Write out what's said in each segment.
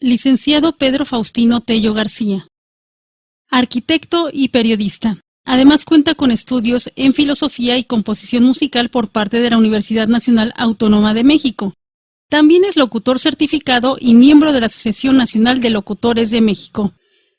licenciado Pedro Faustino Tello García. Arquitecto y periodista. Además cuenta con estudios en filosofía y composición musical por parte de la Universidad Nacional Autónoma de México. También es locutor certificado y miembro de la Asociación Nacional de Locutores de México.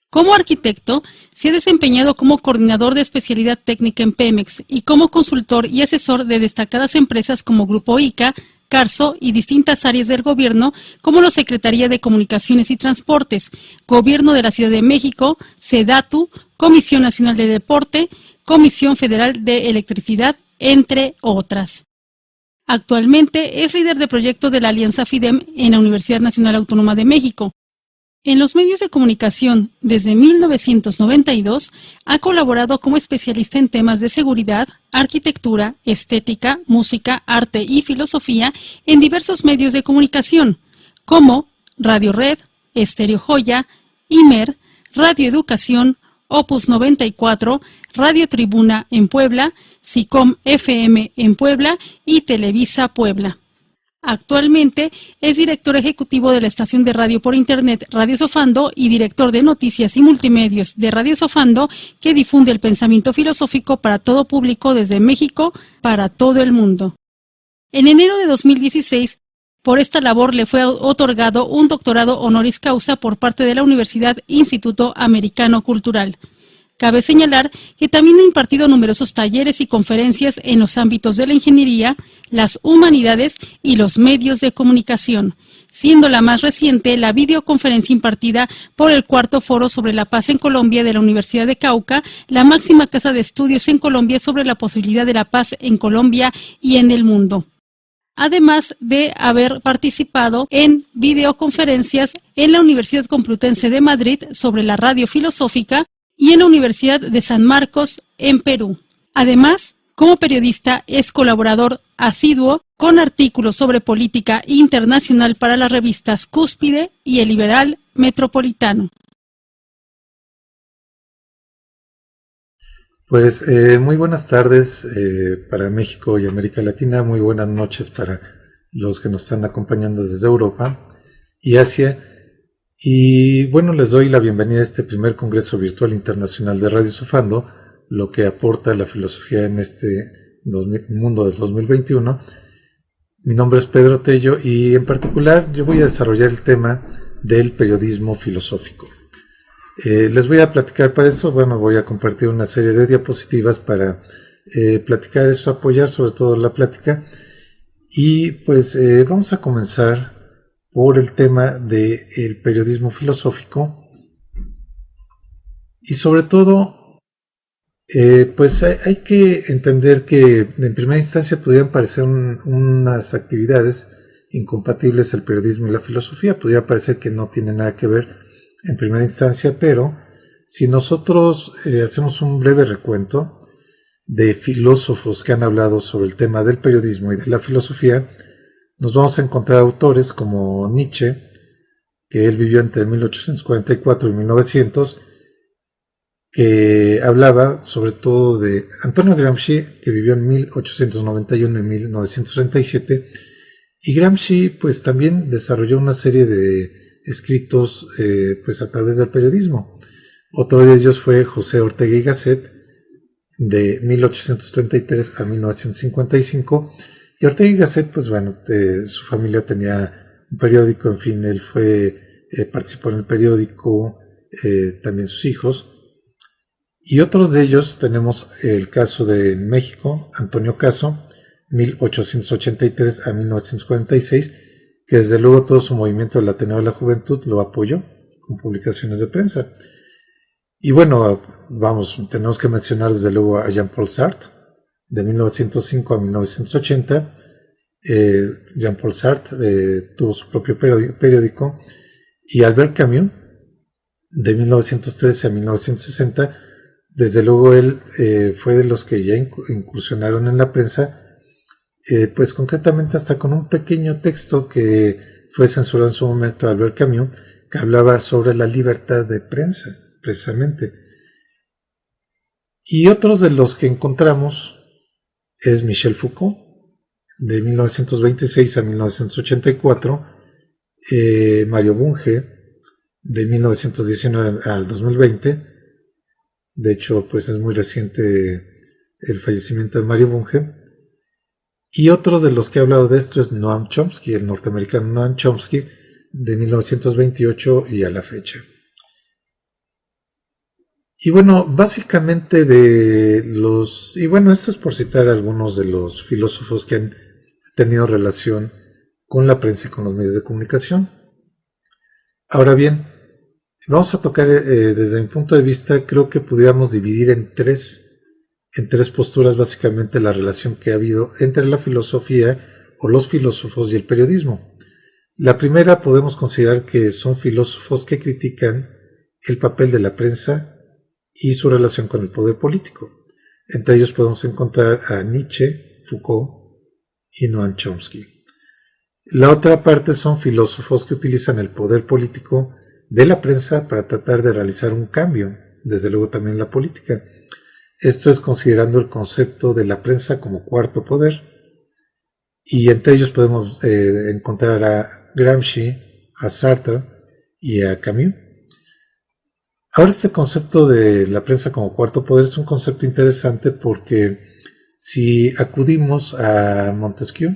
Como arquitecto, se ha desempeñado como coordinador de especialidad técnica en Pemex y como consultor y asesor de destacadas empresas como Grupo ICA, Carso y distintas áreas del gobierno como la Secretaría de Comunicaciones y Transportes, Gobierno de la Ciudad de México, SEDATU, Comisión Nacional de Deporte, Comisión Federal de Electricidad, entre otras. Actualmente es líder de proyecto de la Alianza FIDEM en la Universidad Nacional Autónoma de México. En los medios de comunicación, desde 1992, ha colaborado como especialista en temas de seguridad, arquitectura, estética, música, arte y filosofía en diversos medios de comunicación, como Radio Red, Estéreo Joya, Imer, Radio Educación, Opus 94, Radio Tribuna en Puebla, SICOM FM en Puebla y Televisa Puebla. Actualmente es director ejecutivo de la estación de radio por internet Radio Sofando y director de noticias y multimedios de Radio Sofando, que difunde el pensamiento filosófico para todo público desde México para todo el mundo. En enero de 2016, por esta labor le fue otorgado un doctorado honoris causa por parte de la Universidad Instituto Americano Cultural. Cabe señalar que también ha impartido numerosos talleres y conferencias en los ámbitos de la ingeniería, las humanidades y los medios de comunicación, siendo la más reciente la videoconferencia impartida por el Cuarto Foro sobre la Paz en Colombia de la Universidad de Cauca, la máxima casa de estudios en Colombia sobre la posibilidad de la paz en Colombia y en el mundo. Además de haber participado en videoconferencias en la Universidad Complutense de Madrid sobre la radio filosófica y en la Universidad de San Marcos, en Perú. Además, como periodista, es colaborador asiduo con artículos sobre política internacional para las revistas Cúspide y El Liberal Metropolitano. Pues muy buenas tardes para México y América Latina, muy buenas noches para los que nos están acompañando desde Europa y Asia. Y bueno, les doy la bienvenida a este primer Congreso Virtual Internacional de Radio Sofando, lo que aporta la filosofía en este mundo del 2021. Mi nombre es Pedro Tello y en particular yo voy a desarrollar el tema del periodismo filosófico. Les voy a platicar para eso, voy a compartir una serie de diapositivas para platicar eso, apoyar sobre todo la plática. Y pues vamos a comenzar por el tema del periodismo filosófico y sobre todo pues hay que entender que en primera instancia podrían parecer unas actividades incompatibles el periodismo y la filosofía, podría parecer que no tienen nada que ver en primera instancia, pero si nosotros hacemos un breve recuento de filósofos que han hablado sobre el tema del periodismo y de la filosofía, nos vamos a encontrar autores como Nietzsche, que él vivió entre 1844 y 1900, que hablaba sobre todo de Antonio Gramsci, que vivió en 1891 y 1937, y Gramsci pues también desarrolló una serie de escritos pues a través del periodismo. Otro de ellos fue José Ortega y Gasset, de 1833 a 1955, y Ortega y Gasset, pues bueno, su familia tenía un periódico, en fin, él participó en el periódico, también sus hijos. Y otros de ellos tenemos el caso de México, Antonio Caso, 1883 a 1946, que desde luego todo su movimiento del Ateneo de la Juventud lo apoyó con publicaciones de prensa. Y bueno, tenemos que mencionar desde luego a Jean-Paul Sartre, de 1905 a 1980. Jean-Paul Sartre tuvo su propio periódico, y Albert Camus, de 1913 a 1960, desde luego él fue de los que ya incursionaron en la prensa, pues concretamente hasta con un pequeño texto que fue censurado en su momento de Albert Camus, que hablaba sobre la libertad de prensa, precisamente. Y otros de los que encontramos es Michel Foucault, de 1926 a 1984, Mario Bunge, de 1919 al 2020. De hecho, pues es muy reciente el fallecimiento de Mario Bunge. Y otro de los que ha hablado de esto es Noam Chomsky, el norteamericano Noam Chomsky, de 1928 y a la fecha. Y bueno, básicamente esto es por citar algunos de los filósofos que han tenido relación con la prensa y con los medios de comunicación. Ahora bien, vamos a tocar desde mi punto de vista, creo que pudiéramos dividir en tres posturas básicamente la relación que ha habido entre la filosofía o los filósofos y el periodismo. La primera podemos considerar que son filósofos que critican el papel de la prensa y su relación con el poder político. Entre ellos podemos encontrar a Nietzsche, Foucault y Noam Chomsky. La otra parte son filósofos que utilizan el poder político de la prensa para tratar de realizar un cambio, desde luego también la política. Esto es considerando el concepto de la prensa como cuarto poder, y entre ellos podemos encontrar a Gramsci, a Sartre y a Camus. Ahora, este concepto de la prensa como cuarto poder es un concepto interesante porque si acudimos a Montesquieu,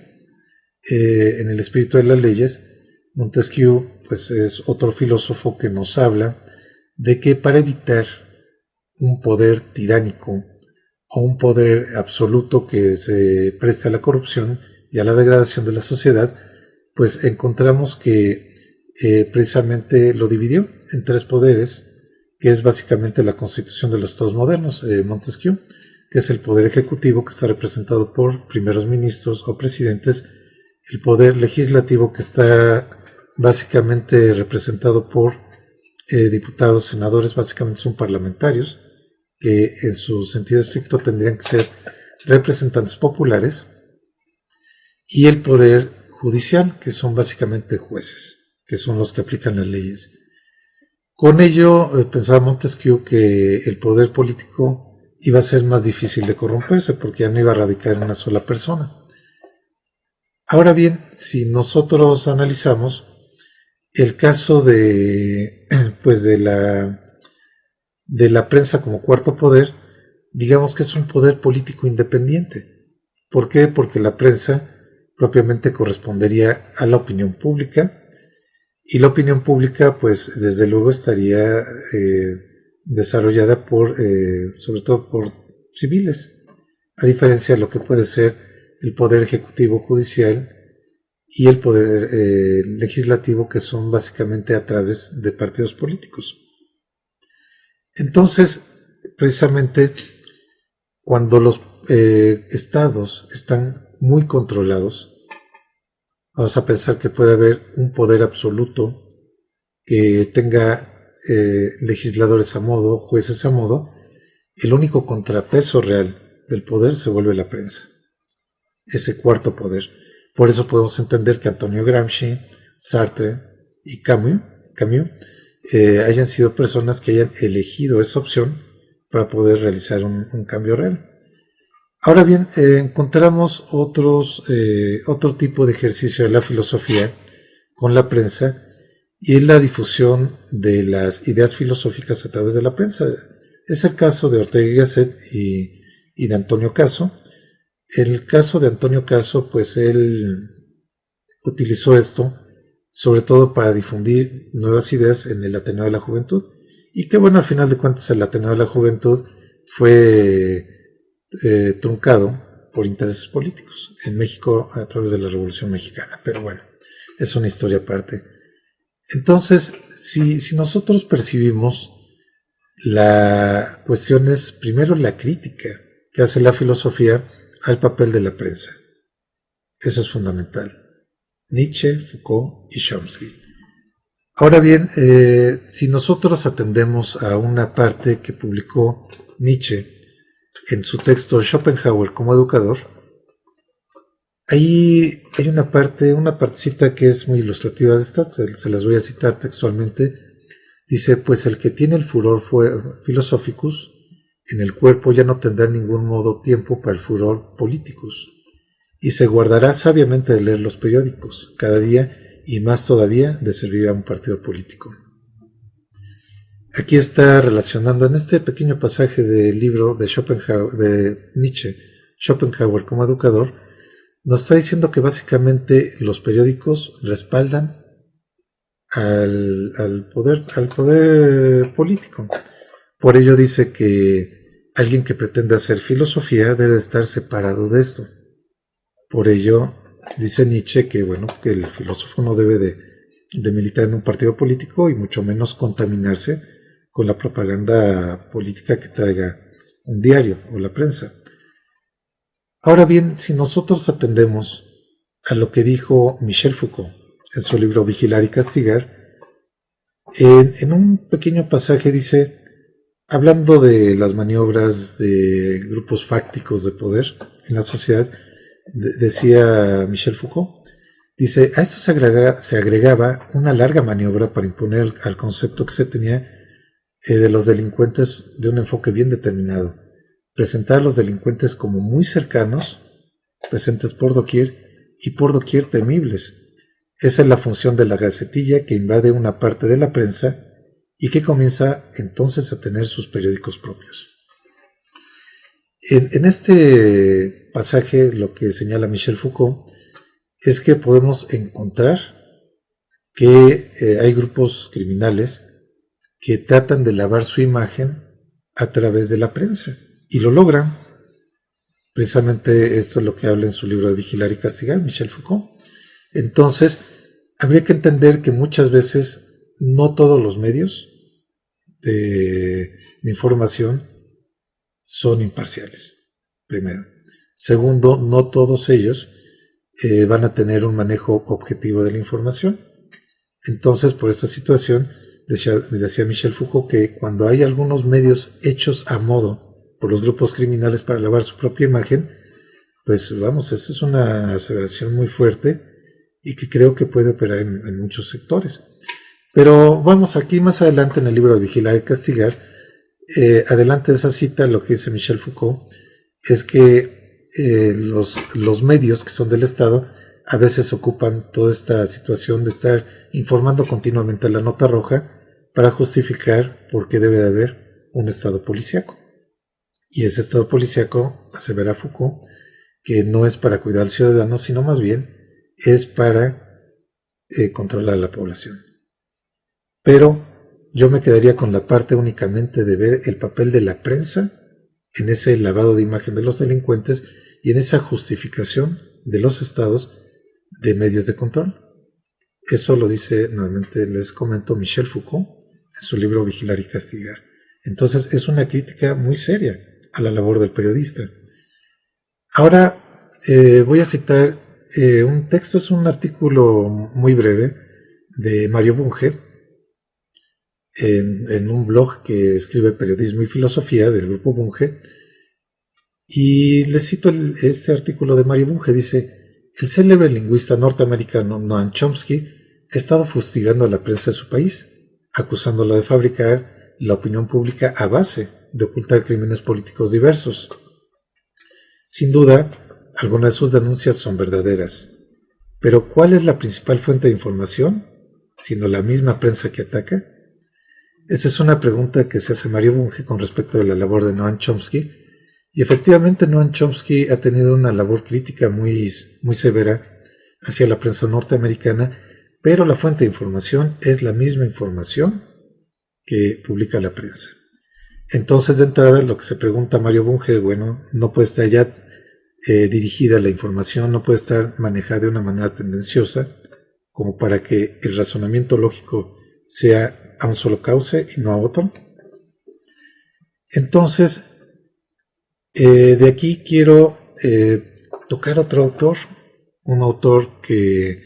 en el espíritu de las leyes, Montesquieu pues es otro filósofo que nos habla de que para evitar un poder tiránico o un poder absoluto que se preste a la corrupción y a la degradación de la sociedad, pues encontramos que precisamente lo dividió en tres poderes, que es básicamente la constitución de los estados modernos, Montesquieu, que es el poder ejecutivo, que está representado por primeros ministros o presidentes, el poder legislativo, que está básicamente representado por diputados, senadores, básicamente son parlamentarios, que en su sentido estricto tendrían que ser representantes populares, y el poder judicial, que son básicamente jueces, que son los que aplican las leyes. Con ello pensaba Montesquieu que el poder político iba a ser más difícil de corromperse porque ya no iba a radicar en una sola persona. Ahora bien, si nosotros analizamos el caso de la prensa como cuarto poder, digamos que es un poder político independiente. ¿Por qué? Porque la prensa propiamente correspondería a la opinión pública, y la opinión pública pues desde luego estaría desarrollada sobre todo por civiles, a diferencia de lo que puede ser el poder ejecutivo judicial y el poder legislativo, que son básicamente a través de partidos políticos. Entonces, precisamente cuando los estados están muy controlados, vamos a pensar que puede haber un poder absoluto que tenga legisladores a modo, jueces a modo. El único contrapeso real del poder se vuelve la prensa, ese cuarto poder. Por eso podemos entender que Antonio Gramsci, Sartre y Camus hayan sido personas que hayan elegido esa opción para poder realizar un cambio real. Ahora bien, encontramos otro tipo de ejercicio de la filosofía con la prensa, y es la difusión de las ideas filosóficas a través de la prensa. Es el caso de Ortega y Gasset y de Antonio Caso. El caso de Antonio Caso, pues él utilizó esto sobre todo para difundir nuevas ideas en el Ateneo de la Juventud, y que bueno, al final de cuentas el Ateneo de la Juventud fue truncado por intereses políticos en México a través de la Revolución Mexicana, pero bueno, es una historia aparte. Entonces, si nosotros percibimos la cuestión es primero la crítica que hace la filosofía al papel de la prensa. Eso es fundamental. Nietzsche, Foucault y Chomsky. Ahora bien, si nosotros atendemos a una parte que publicó Nietzsche en su texto Schopenhauer como educador, ahí hay una partecita que es muy ilustrativa de esta, se las voy a citar textualmente. Dice, pues el que tiene el furor philosophicus en el cuerpo ya no tendrá en ningún modo tiempo para el furor politicus, y se guardará sabiamente de leer los periódicos cada día, y más todavía de servir a un partido político. aquí está relacionando en este pequeño pasaje del libro de Schopenhauer, de Nietzsche, Schopenhauer como educador, nos está diciendo que básicamente los periódicos respaldan al poder político. Por ello dice que alguien que pretende hacer filosofía debe estar separado de esto. Por ello dice Nietzsche que bueno, que el filósofo no debe de militar en un partido político y mucho menos contaminarse con la propaganda política que traiga un diario o la prensa. Ahora bien, si nosotros atendemos a lo que dijo Michel Foucault en su libro Vigilar y Castigar, en un pequeño pasaje dice, hablando de las maniobras de grupos fácticos de poder en la sociedad, decía Michel Foucault, dice, a esto se agregaba una larga maniobra para imponer al concepto que se tenía de los delincuentes de un enfoque bien determinado, presentar a los delincuentes como muy cercanos, presentes por doquier y por doquier temibles. Esa es la función de la gacetilla que invade una parte de la prensa y que comienza entonces a tener sus periódicos propios. En este pasaje lo que señala Michel Foucault es que podemos encontrar que hay grupos criminales que tratan de lavar su imagen a través de la prensa y lo logran. Precisamente esto es lo que habla en su libro de Vigilar y Castigar, Michel Foucault. Entonces, habría que entender que muchas veces no todos los medios de información son imparciales, primero. Segundo, no todos ellos van a tener un manejo objetivo de la información. Entonces, por esta situación, decía Michel Foucault que cuando hay algunos medios hechos a modo por los grupos criminales para lavar su propia imagen, pues vamos, esa es una aseveración muy fuerte y que creo que puede operar en muchos sectores. Pero vamos, aquí más adelante en el libro de Vigilar y Castigar, adelante de esa cita, lo que dice Michel Foucault es que los medios que son del Estado a veces ocupan toda esta situación de estar informando continuamente a la nota roja para justificar por qué debe de haber un Estado policíaco. Y ese Estado policíaco, asevera Foucault, que no es para cuidar al ciudadano, sino más bien es para controlar a la población. Pero yo me quedaría con la parte únicamente de ver el papel de la prensa en ese lavado de imagen de los delincuentes y en esa justificación de los estados de medios de control. Eso lo dice, nuevamente les comento, Michel Foucault en su libro Vigilar y Castigar. Entonces es una crítica muy seria a la labor del periodista. Ahora voy a citar un texto, es un artículo muy breve de Mario Bunge en un blog que escribe Periodismo y Filosofía del grupo Bunge, y les cito este artículo de Mario Bunge. Dice: el célebre lingüista norteamericano Noam Chomsky ha estado fustigando a la prensa de su país, acusándola de fabricar la opinión pública a base de ocultar crímenes políticos diversos. Sin duda, algunas de sus denuncias son verdaderas, pero ¿cuál es la principal fuente de información, sino la misma prensa que ataca? Esa es una pregunta que se hace Mario Bunge con respecto de la labor de Noam Chomsky, y efectivamente Noam Chomsky ha tenido una labor crítica muy severa hacia la prensa norteamericana, pero la fuente de información es la misma información que publica la prensa. Entonces, de entrada, lo que se pregunta Mario Bunge, bueno, no puede estar ya dirigida la información, no puede estar manejada de una manera tendenciosa, como para que el razonamiento lógico sea a un solo cauce y no a otro. Entonces, de aquí quiero tocar otro autor, un autor que,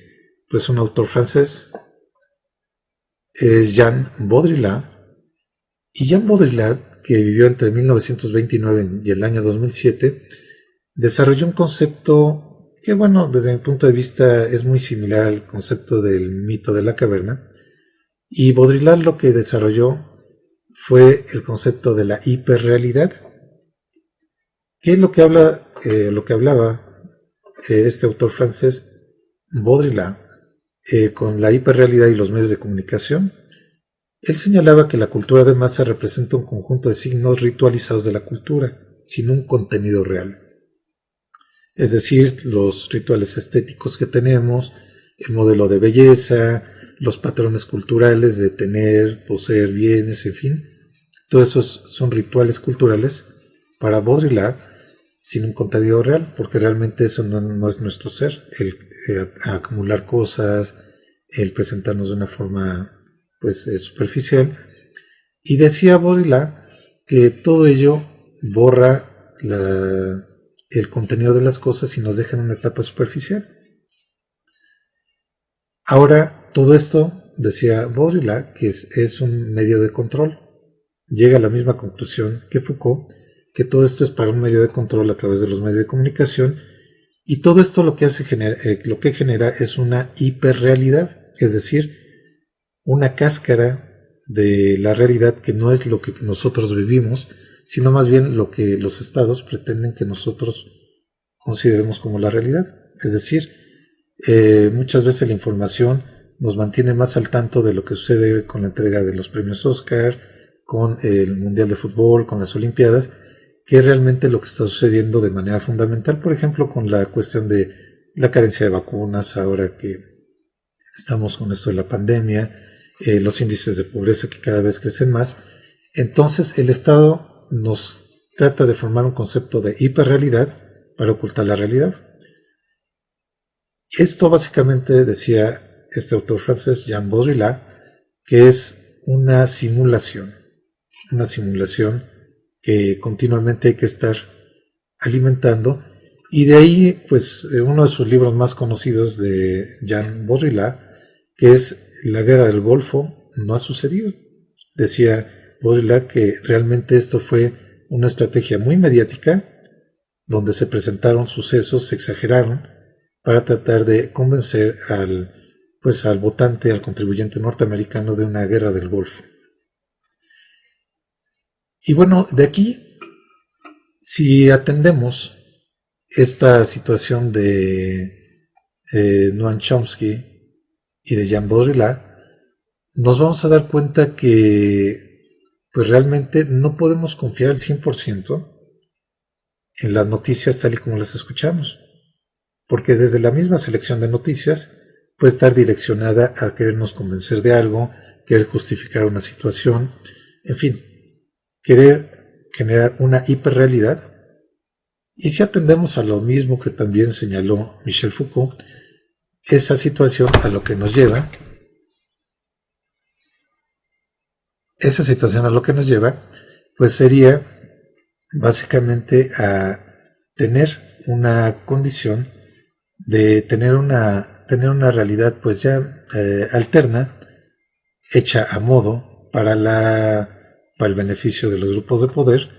pues un autor francés, es Jean Baudrillard. Y Jean Baudrillard, que vivió entre 1929 y el año 2007, desarrolló un concepto que, bueno, desde mi punto de vista es muy similar al concepto del mito de la caverna. Y Baudrillard lo que desarrolló fue el concepto de la hiperrealidad. ¿Qué es lo que hablaba este autor francés, Baudrillard, con la hiperrealidad y los medios de comunicación? Él señalaba que la cultura de masa representa un conjunto de signos ritualizados de la cultura, sin un contenido real. Es decir, los rituales estéticos que tenemos, el modelo de belleza, los patrones culturales de tener, poseer bienes, en fin, todos esos son rituales culturales para Baudrillard sin un contenido real, porque realmente eso no es nuestro ser, el acumular cosas, el presentarnos de una forma pues superficial. Y decía Baudrillard que todo ello borra el contenido de las cosas y nos deja en una etapa superficial. Ahora, todo esto, decía Baudrillard, que es un medio de control. Llega a la misma conclusión que Foucault, que todo esto es para un medio de control a través de los medios de comunicación, y todo esto lo que genera es una hiperrealidad, es decir, una cáscara de la realidad que no es lo que nosotros vivimos, sino más bien lo que los estados pretenden que nosotros consideremos como la realidad. Es decir, muchas veces la información nos mantiene más al tanto de lo que sucede con la entrega de los premios Oscar, con el Mundial de Fútbol, con las Olimpiadas, que es realmente lo que está sucediendo de manera fundamental, por ejemplo, con la cuestión de la carencia de vacunas, ahora que estamos con esto de la pandemia, los índices de pobreza que cada vez crecen más. Entonces el Estado nos trata de formar un concepto de hiperrealidad para ocultar la realidad. Esto básicamente decía este autor francés, Jean Baudrillard, que es una simulación que continuamente hay que estar alimentando, y de ahí pues uno de sus libros más conocidos de Jean Baudrillard, que es La Guerra del Golfo, no ha sucedido. Decía Baudrillard que realmente esto fue una estrategia muy mediática, donde se presentaron sucesos, se exageraron, para tratar de convencer al votante, al contribuyente norteamericano de una guerra del Golfo. Y bueno, de aquí, si atendemos esta situación de Noam Chomsky y de Jean Baudrillard, nos vamos a dar cuenta que pues realmente no podemos confiar al 100% en las noticias tal y como las escuchamos, porque desde la misma selección de noticias puede estar direccionada a querernos convencer de algo, querer justificar una situación, en fin, querer generar una hiperrealidad. Y si atendemos a lo mismo que también señaló Michel Foucault, esa situación a lo que nos lleva, pues sería básicamente a tener una condición de tener una realidad pues ya alterna, hecha a modo para el beneficio de los grupos de poder.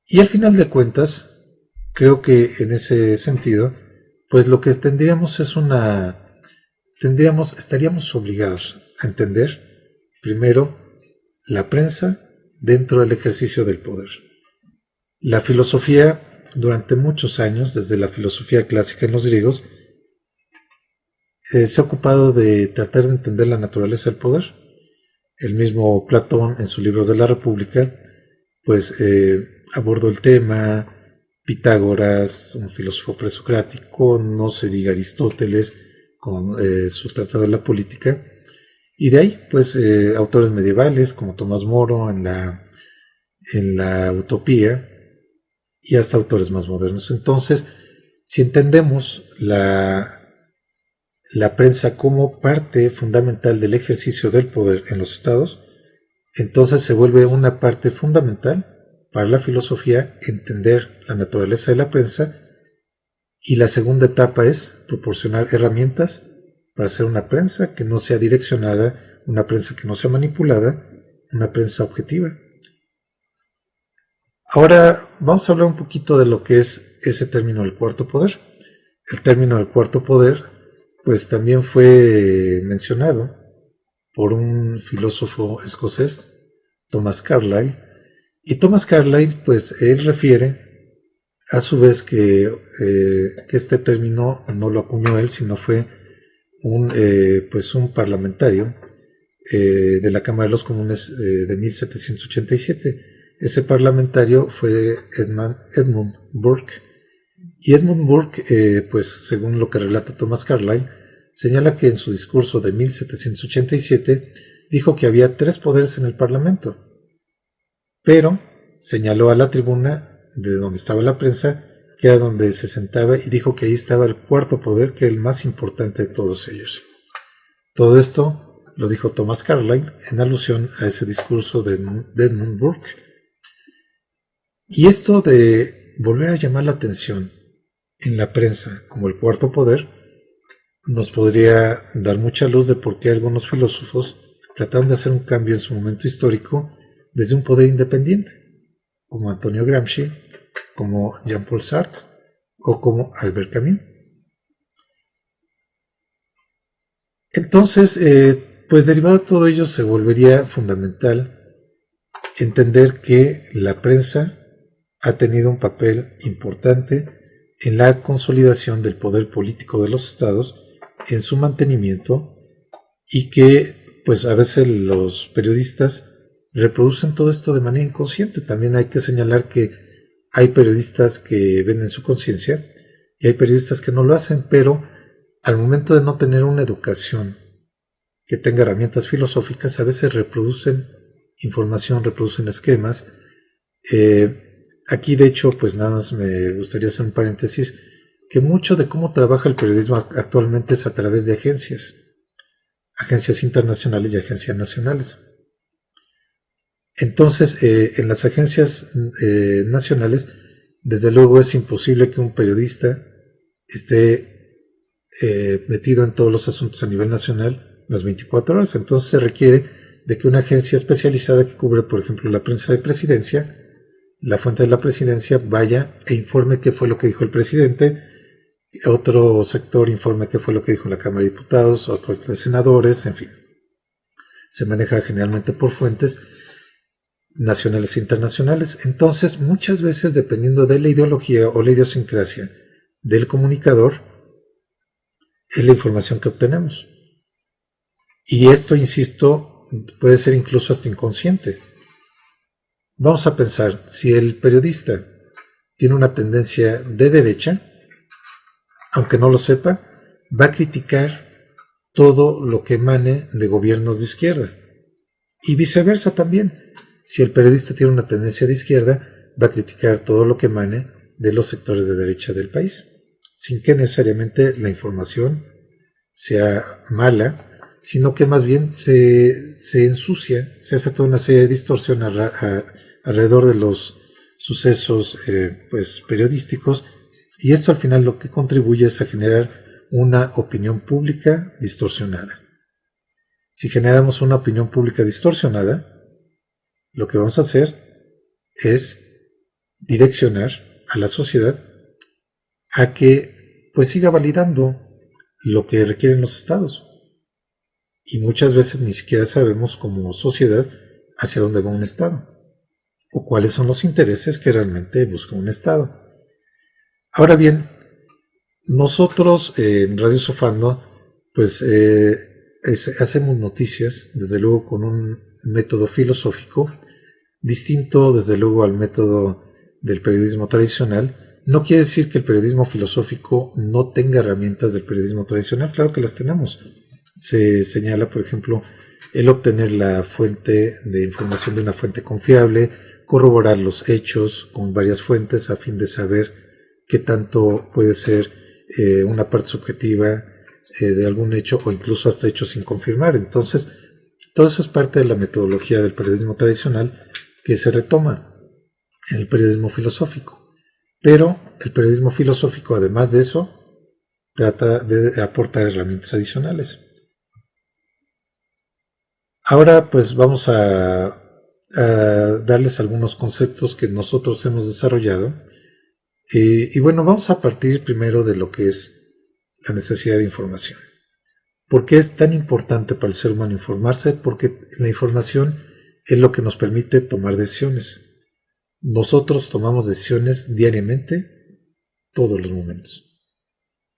Y al final de cuentas, creo que en ese sentido, pues lo que estaríamos obligados a entender primero la prensa dentro del ejercicio del poder. La filosofía, durante muchos años, desde la filosofía clásica en los griegos, se ha ocupado de tratar de entender la naturaleza del poder. El mismo Platón, en su libro de la República, pues abordó el tema. Pitágoras, un filósofo presocrático, no se diga Aristóteles con su Tratado de la Política, y de ahí pues autores medievales como Tomás Moro en la Utopía, y hasta autores más modernos. Entonces, si entendemos la prensa como parte fundamental del ejercicio del poder en los estados, entonces se vuelve una parte fundamental para la filosofía entender la naturaleza de la prensa, y la segunda etapa es proporcionar herramientas para hacer una prensa que no sea direccionada, una prensa que no sea manipulada, una prensa objetiva. Ahora vamos a hablar un poquito de lo que es ese término del cuarto poder. El término del cuarto poder pues también fue mencionado por un filósofo escocés, Thomas Carlyle. Y Thomas Carlyle, pues él refiere a su vez que este término no lo acuñó él, sino fue un parlamentario de la Cámara de los Comunes de 1787. Ese parlamentario fue Edmund Burke. Y Edmund Burke, pues según lo que relata Thomas Carlyle, señala que en su discurso de 1787 dijo que había 3 poderes en el Parlamento, pero señaló a la tribuna de donde estaba la prensa, que era donde se sentaba, y dijo que ahí estaba el 4.º poder, que era el más importante de todos ellos. Todo esto lo dijo Thomas Carlyle en alusión a ese discurso de Edmund Burke. Y esto de volver a llamar la atención en la prensa como el 4.º poder nos podría dar mucha luz de por qué algunos filósofos trataron de hacer un cambio en su momento histórico desde un poder independiente, como Antonio Gramsci, como Jean-Paul Sartre o como Albert Camus. Entonces, pues derivado de todo ello se volvería fundamental entender que la prensa ha tenido un papel importante en la consolidación del poder político de los estados, en su mantenimiento, y que pues a veces los periodistas reproducen todo esto de manera inconsciente. También hay que señalar que hay periodistas que ven en su conciencia y hay periodistas que no lo hacen, pero al momento de no tener una educación que tenga herramientas filosóficas, a veces reproducen información, reproducen esquemas. Aquí de hecho, pues nada más me gustaría hacer un paréntesis, que mucho de cómo trabaja el periodismo actualmente es a través de agencias internacionales y agencias nacionales. Entonces, en las agencias nacionales, desde luego es imposible que un periodista esté metido en todos los asuntos a nivel nacional las 24 horas. Entonces se requiere de que una agencia especializada que cubre, por ejemplo, la prensa de presidencia, la fuente de la presidencia, vaya e informe qué fue lo que dijo el presidente, otro sector informe qué fue lo que dijo la Cámara de Diputados, otro de senadores, en fin. Se maneja generalmente por fuentes nacionales e internacionales. Entonces, muchas veces, dependiendo de la ideología o la idiosincrasia del comunicador, es la información que obtenemos. Y esto, insisto, puede ser incluso hasta inconsciente. Vamos a pensar, si el periodista tiene una tendencia de derecha, aunque no lo sepa, va a criticar todo lo que emane de gobiernos de izquierda. Y viceversa también. Si el periodista tiene una tendencia de izquierda, va a criticar todo lo que emane de los sectores de derecha del país, sin que necesariamente la información sea mala, sino que más bien se ensucia, se hace toda una serie de distorsión alrededor de los sucesos pues periodísticos, y esto al final lo que contribuye es a generar una opinión pública distorsionada. Si generamos una opinión pública distorsionada, lo que vamos a hacer es direccionar a la sociedad a que pues siga validando lo que requieren los estados. Y muchas veces ni siquiera sabemos como sociedad hacia dónde va un estado o cuáles son los intereses que realmente busca un estado. Ahora bien, nosotros en Radio Sofando pues hacemos noticias, desde luego con un método filosófico distinto, desde luego, al método del periodismo tradicional. No quiere decir que el periodismo filosófico no tenga herramientas del periodismo tradicional, claro que las tenemos. Se señala, por ejemplo, el obtener la fuente de información de una fuente confiable, corroborar los hechos con varias fuentes a fin de saber qué tanto puede ser una parte subjetiva de algún hecho o incluso hasta hechos sin confirmar. Entonces, todo eso es parte de la metodología del periodismo tradicional que se retoma en el periodismo filosófico. Pero el periodismo filosófico, además de eso, trata de aportar herramientas adicionales. Ahora pues vamos a darles algunos conceptos que nosotros hemos desarrollado. Y bueno, vamos a partir primero de lo que es la necesidad de información. ¿Por qué es tan importante para el ser humano informarse? Porque la información es lo que nos permite tomar decisiones. Nosotros tomamos decisiones diariamente, todos los momentos.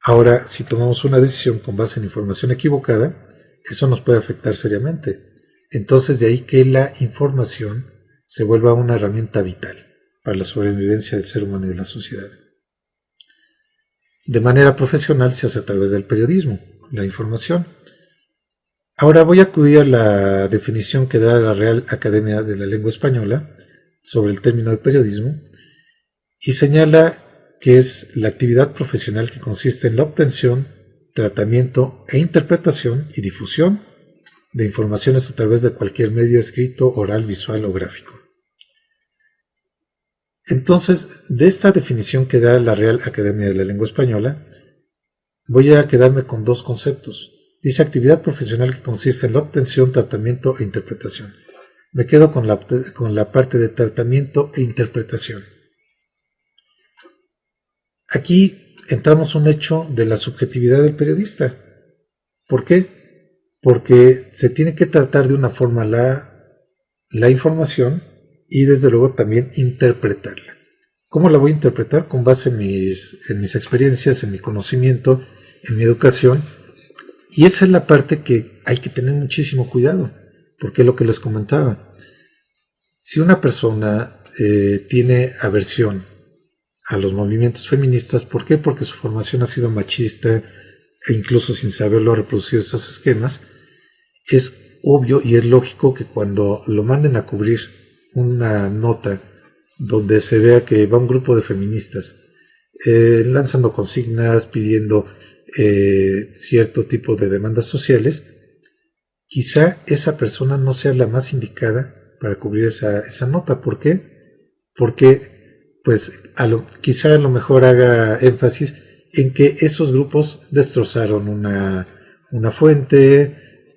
Ahora, si tomamos una decisión con base en información equivocada, eso nos puede afectar seriamente. Entonces de ahí que la información se vuelva una herramienta vital para la sobrevivencia del ser humano y de la sociedad. De manera profesional se hace a través del periodismo, la información. Ahora voy a acudir a la definición que da la Real Academia de la Lengua Española sobre el término de periodismo y señala que es la actividad profesional que consiste en la obtención, tratamiento e interpretación y difusión de informaciones a través de cualquier medio escrito, oral, visual o gráfico. Entonces, de esta definición que da la Real Academia de la Lengua Española, voy a quedarme con dos conceptos. Dice actividad profesional que consiste en la obtención, tratamiento e interpretación. Me quedo con la parte de tratamiento e interpretación. Aquí entramos un hecho de la subjetividad del periodista. ¿Por qué? Porque se tiene que tratar de una forma la información y desde luego también interpretarla. ¿Cómo la voy a interpretar? Con base en mis experiencias, en mi conocimiento, en mi educación. Y esa es la parte que hay que tener muchísimo cuidado, porque es lo que les comentaba. Si una persona tiene aversión a los movimientos feministas, ¿por qué? Porque su formación ha sido machista e incluso sin saberlo ha reproducido esos esquemas. Es obvio y es lógico que cuando lo manden a cubrir una nota donde se vea que va un grupo de feministas lanzando consignas, pidiendo cierto tipo de demandas sociales, quizá esa persona no sea la más indicada para cubrir esa nota. ¿Por qué? Porque pues quizá a lo mejor haga énfasis en que esos grupos destrozaron una fuente,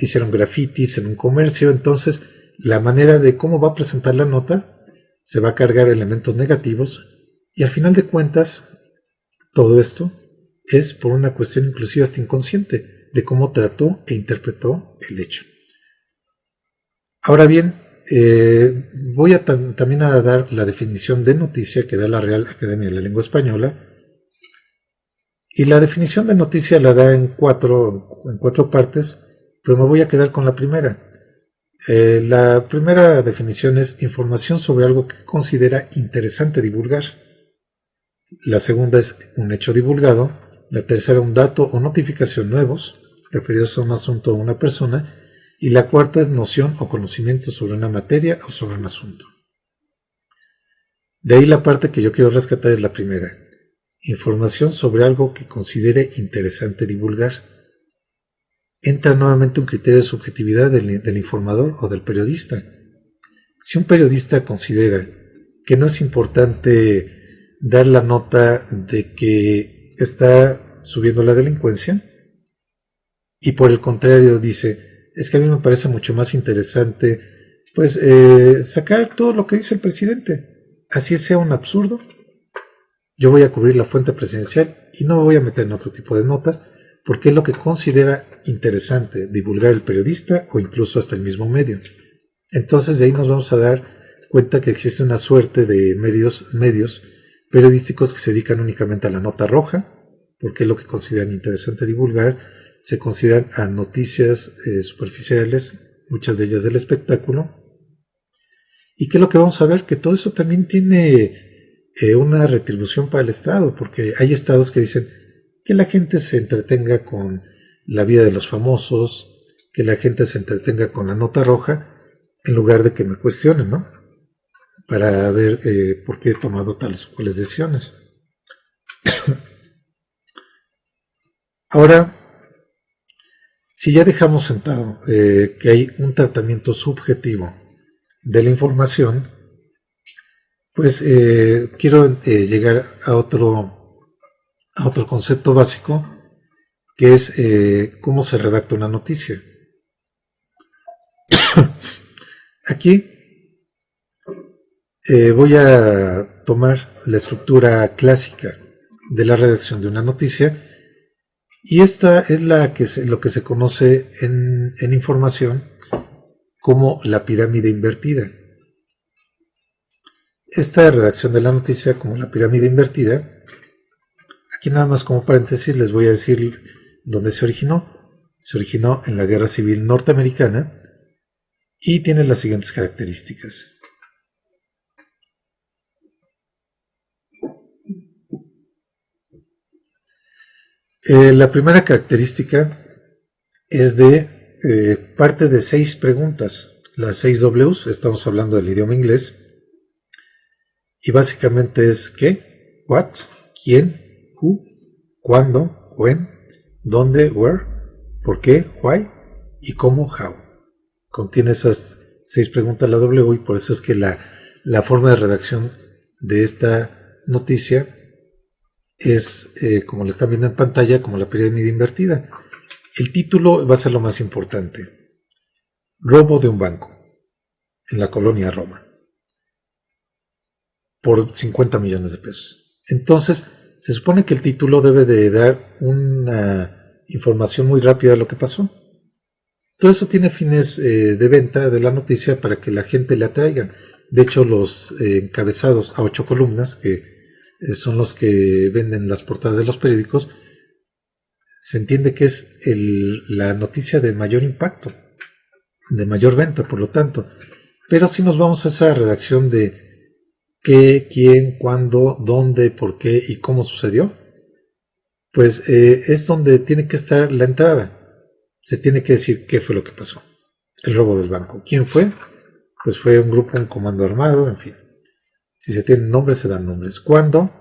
hicieron grafitis en un comercio. Entonces la manera de cómo va a presentar la nota se va a cargar elementos negativos y al final de cuentas todo esto es por una cuestión inclusive hasta inconsciente de cómo trató e interpretó el hecho. Ahora bien, voy a también a dar la definición de noticia que da la Real Academia de la Lengua Española, y la definición de noticia la da en cuatro partes, pero me voy a quedar con la primera. La primera definición es información sobre algo que considera interesante divulgar. La segunda es un hecho divulgado. La tercera, un dato o notificación nuevos, referidos a un asunto o una persona. Y la cuarta es noción o conocimiento sobre una materia o sobre un asunto. De ahí la parte que yo quiero rescatar es la primera. Información sobre algo que considere interesante divulgar. Entra nuevamente un criterio de subjetividad del informador o del periodista. Si un periodista considera que no es importante dar la nota de que está subiendo la delincuencia, y por el contrario dice, es que a mí me parece mucho más interesante pues sacar todo lo que dice el presidente, así sea un absurdo, yo voy a cubrir la fuente presidencial y no me voy a meter en otro tipo de notas, porque es lo que considera interesante divulgar el periodista o incluso hasta el mismo medio. Entonces de ahí nos vamos a dar cuenta que existe una suerte de medios periodísticos que se dedican únicamente a la nota roja, porque es lo que consideran interesante divulgar. Se consideran a noticias superficiales, muchas de ellas del espectáculo. ¿Y qué es lo que vamos a ver? Que todo eso también tiene una retribución para el Estado, porque hay estados que dicen que la gente se entretenga con la vida de los famosos, que la gente se entretenga con la nota roja, en lugar de que me cuestionen, ¿no? Para ver por qué he tomado tales o cuales decisiones. Ahora, si ya dejamos sentado que hay un tratamiento subjetivo de la información, pues quiero llegar a otro concepto básico, que es cómo se redacta una noticia. Aquí voy a tomar la estructura clásica de la redacción de una noticia, y esta es lo que se conoce en información como la pirámide invertida. Esta redacción de la noticia como la pirámide invertida, aquí nada más como paréntesis les voy a decir dónde se originó. Se originó en la Guerra Civil Norteamericana, y tiene las siguientes características. La primera característica es de parte de 6 preguntas, las 6 Ws, estamos hablando del idioma inglés, y básicamente es ¿qué? What, quién, who, cuándo, when, dónde, where, por qué, why y cómo, how. Contiene esas 6 preguntas la W y por eso es que la forma de redacción de esta noticia es, como lo están viendo en pantalla, como la pirámide invertida. El título va a ser lo más importante. Robo de un banco en la colonia Roma por 50 millones de pesos. Entonces, se supone que el título debe de dar una información muy rápida de lo que pasó. Todo eso tiene fines de venta de la noticia para que la gente le atraigan. De hecho, los encabezados a 8 columnas, que son los que venden las portadas de los periódicos, se entiende que es la noticia de mayor impacto, de mayor venta, por lo tanto. Pero si nos vamos a esa redacción de qué, quién, cuándo, dónde, por qué y cómo sucedió, pues es donde tiene que estar la entrada. Se tiene que decir qué fue lo que pasó. El robo del banco. ¿Quién fue? Pues fue un grupo, un comando armado, en fin. Si se tienen nombres, se dan nombres. ¿Cuándo?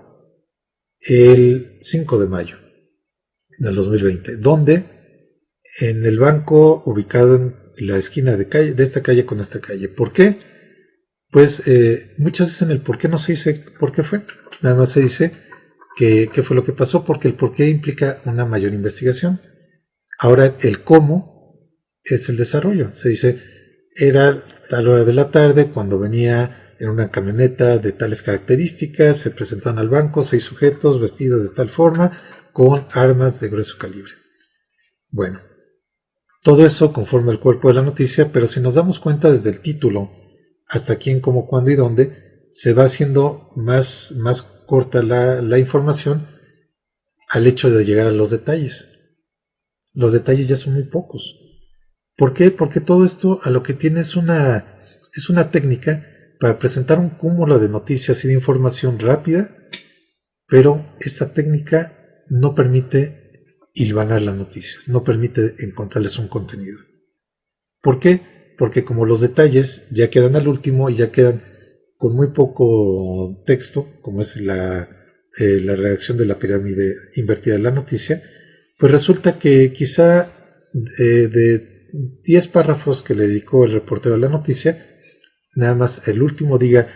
El 5 de mayo del 2020. ¿Dónde? En el banco ubicado en la esquina de esta calle con esta calle. ¿Por qué? Pues muchas veces en el por qué no se dice por qué fue. Nada más se dice qué fue lo que pasó, porque el por qué implica una mayor investigación. Ahora el cómo es el desarrollo. Se dice, era tal hora de la tarde cuando venía en una camioneta de tales características, se presentaron al banco 6 sujetos vestidos de tal forma con armas de grueso calibre. Bueno, todo eso conforma el cuerpo de la noticia, pero si nos damos cuenta desde el título hasta quién, cómo, cuándo y dónde, se va haciendo más corta la información al hecho de llegar a los detalles. Los detalles ya son muy pocos. ¿Por qué? Porque todo esto a lo que tiene es una técnica para presentar un cúmulo de noticias y de información rápida, pero esta técnica no permite hilvanar las noticias, no permite encontrarles un contenido. ¿Por qué? Porque como los detalles ya quedan al último y ya quedan con muy poco texto, como es la redacción de la pirámide invertida de la noticia, pues resulta que quizá de 10 párrafos que le dedicó el reportero a la noticia, nada más el último diga,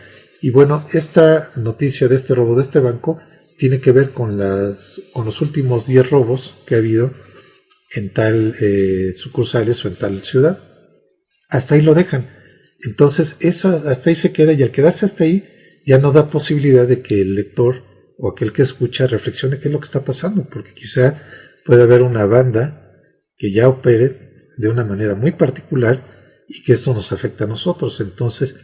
y bueno, esta noticia de este robo de este banco tiene que ver con los últimos 10 robos que ha habido en tal sucursales o en tal ciudad. Hasta ahí lo dejan. Entonces eso hasta ahí se queda, y al quedarse hasta ahí ya no da posibilidad de que el lector o aquel que escucha reflexione qué es lo que está pasando, porque quizá puede haber una banda que ya opere de una manera muy particular y que esto nos afecta a nosotros. Entonces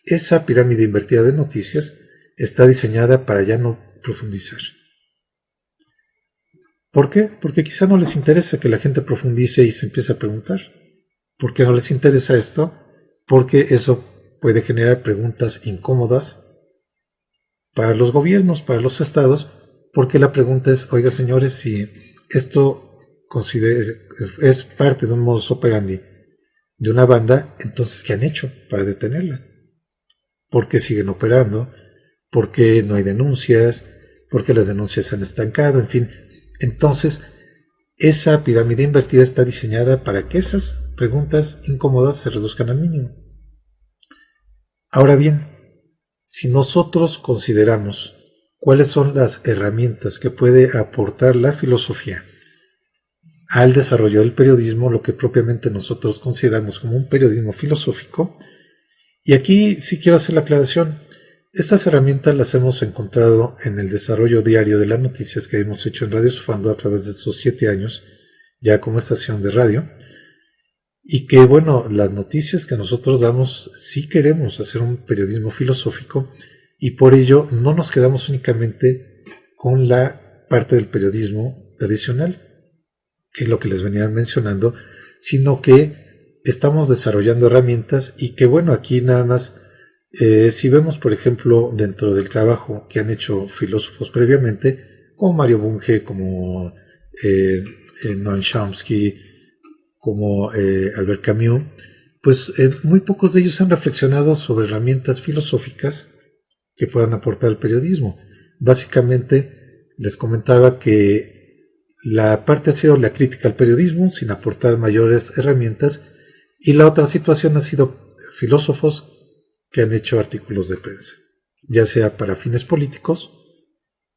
esa pirámide invertida de noticias está diseñada para ya no profundizar. ¿Por qué? Porque quizá no les interesa que la gente profundice y se empiece a preguntar. ¿Por qué no les interesa esto? Porque eso puede generar preguntas incómodas para los gobiernos, para los estados, porque la pregunta es, oiga señores, si esto es parte de un modus operandi de una banda, entonces ¿qué han hecho para detenerla? ¿Por qué siguen operando? ¿Por qué no hay denuncias? ¿Por qué las denuncias se han estancado? En fin, entonces esa pirámide invertida está diseñada para que esas preguntas incómodas se reduzcan al mínimo. Ahora bien, si nosotros consideramos cuáles son las herramientas que puede aportar la filosofía al desarrollo del periodismo, lo que propiamente nosotros consideramos como un periodismo filosófico, y aquí sí quiero hacer la aclaración, estas herramientas las hemos encontrado en el desarrollo diario de las noticias que hemos hecho en Radio Sufando a través de estos 7 años, ya como estación de radio, y que bueno, las noticias que nosotros damos sí queremos hacer un periodismo filosófico, y por ello no nos quedamos únicamente con la parte del periodismo tradicional, que es lo que les venía mencionando, sino que estamos desarrollando herramientas y que bueno, aquí nada más, si vemos por ejemplo dentro del trabajo que han hecho filósofos previamente, como Mario Bunge, como Noam Chomsky, como Albert Camus, pues muy pocos de ellos han reflexionado sobre herramientas filosóficas que puedan aportar al periodismo. Básicamente les comentaba que la parte ha sido la crítica al periodismo sin aportar mayores herramientas, y la otra situación ha sido filósofos que han hecho artículos de prensa, ya sea para fines políticos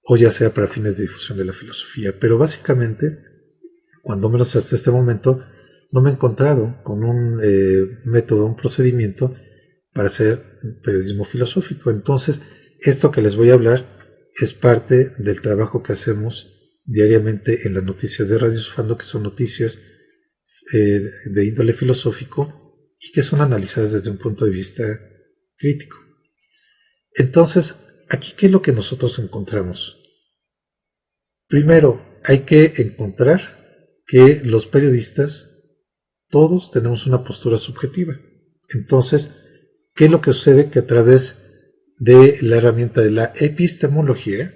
o ya sea para fines de difusión de la filosofía. Pero básicamente, cuando menos hasta este momento, no me he encontrado con un método, un procedimiento para hacer periodismo filosófico. Entonces, esto que les voy a hablar es parte del trabajo que hacemos diariamente en las noticias de Radio Sofando, que son noticias de índole filosófico y que son analizadas desde un punto de vista crítico. Entonces, aquí, ¿qué es lo que nosotros encontramos? Primero, hay que encontrar que los periodistas, todos tenemos una postura subjetiva. Entonces, ¿qué es lo que sucede? Que a través de la herramienta de la epistemología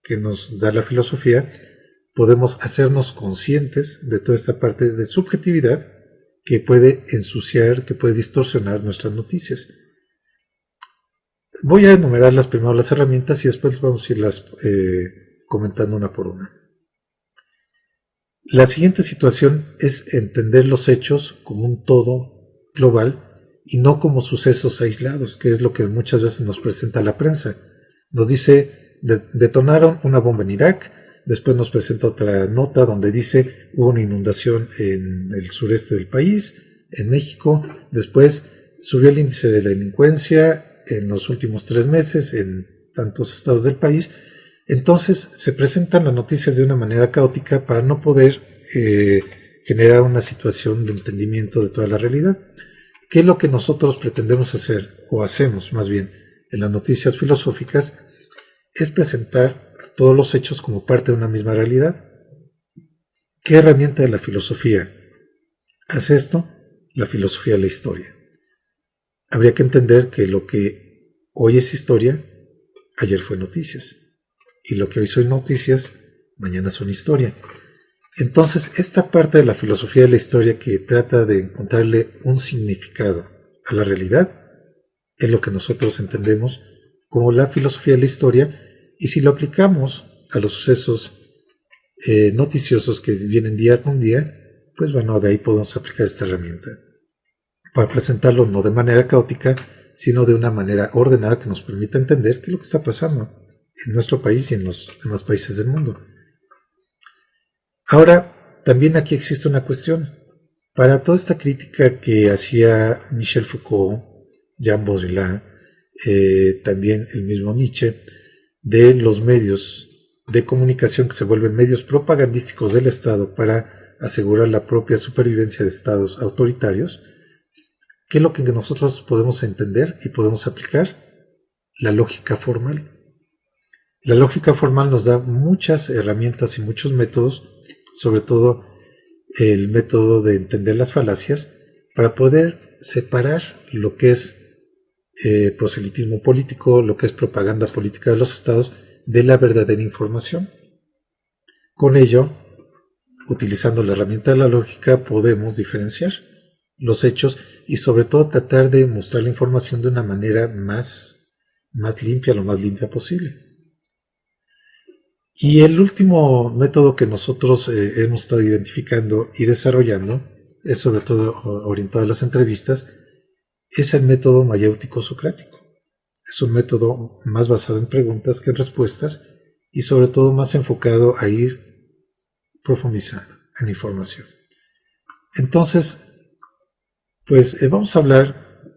que nos da la filosofía, podemos hacernos conscientes de toda esta parte de subjetividad que puede ensuciar, que puede distorsionar nuestras noticias. Voy a enumerarlas primero las herramientas y después vamos a irlas comentando una por una. La siguiente situación es entender los hechos como un todo global y no como sucesos aislados, que es lo que muchas veces nos presenta la prensa. Nos dice, detonaron una bomba en Irak, después nos presenta otra nota donde dice, hubo una inundación en el sureste del país, en México, después subió el índice de la delincuencia en los últimos 3 meses en tantos estados del país. Entonces se presentan las noticias de una manera caótica para no poder generar una situación de entendimiento de toda la realidad. ¿Qué es lo que nosotros pretendemos hacer, o hacemos más bien, en las noticias filosóficas? Es presentar todos los hechos como parte de una misma realidad. ¿Qué herramienta de la filosofía hace esto? La filosofía de la historia. Habría que entender que lo que hoy es historia, ayer fue noticias. Y lo que hoy son noticias, mañana son historia. Entonces, esta parte de la filosofía de la historia que trata de encontrarle un significado a la realidad, es lo que nosotros entendemos como la filosofía de la historia, y si lo aplicamos a los sucesos noticiosos que vienen día con día, pues bueno, de ahí podemos aplicar esta herramienta para presentarlo no de manera caótica, sino de una manera ordenada que nos permita entender qué es lo que está pasando en nuestro país y en los demás países del mundo. Ahora, también aquí existe una cuestión. Para toda esta crítica que hacía Michel Foucault, Jean Baudrillard, también el mismo Nietzsche, de los medios de comunicación que se vuelven medios propagandísticos del Estado para asegurar la propia supervivencia de estados autoritarios, ¿qué es lo que nosotros podemos entender y podemos aplicar? La lógica formal. La lógica formal nos da muchas herramientas y muchos métodos, sobre todo el método de entender las falacias, para poder separar lo que es proselitismo político, lo que es propaganda política de los estados, de la verdadera información. Con ello, utilizando la herramienta de la lógica, podemos diferenciar los hechos y sobre todo tratar de mostrar la información de una manera más limpia, lo más limpia posible. Y el último método que nosotros hemos estado identificando y desarrollando, es sobre todo orientado a las entrevistas, es el método mayéutico socrático. Es un método más basado en preguntas que en respuestas y sobre todo más enfocado a ir profundizando en la información. Entonces, pues vamos a hablar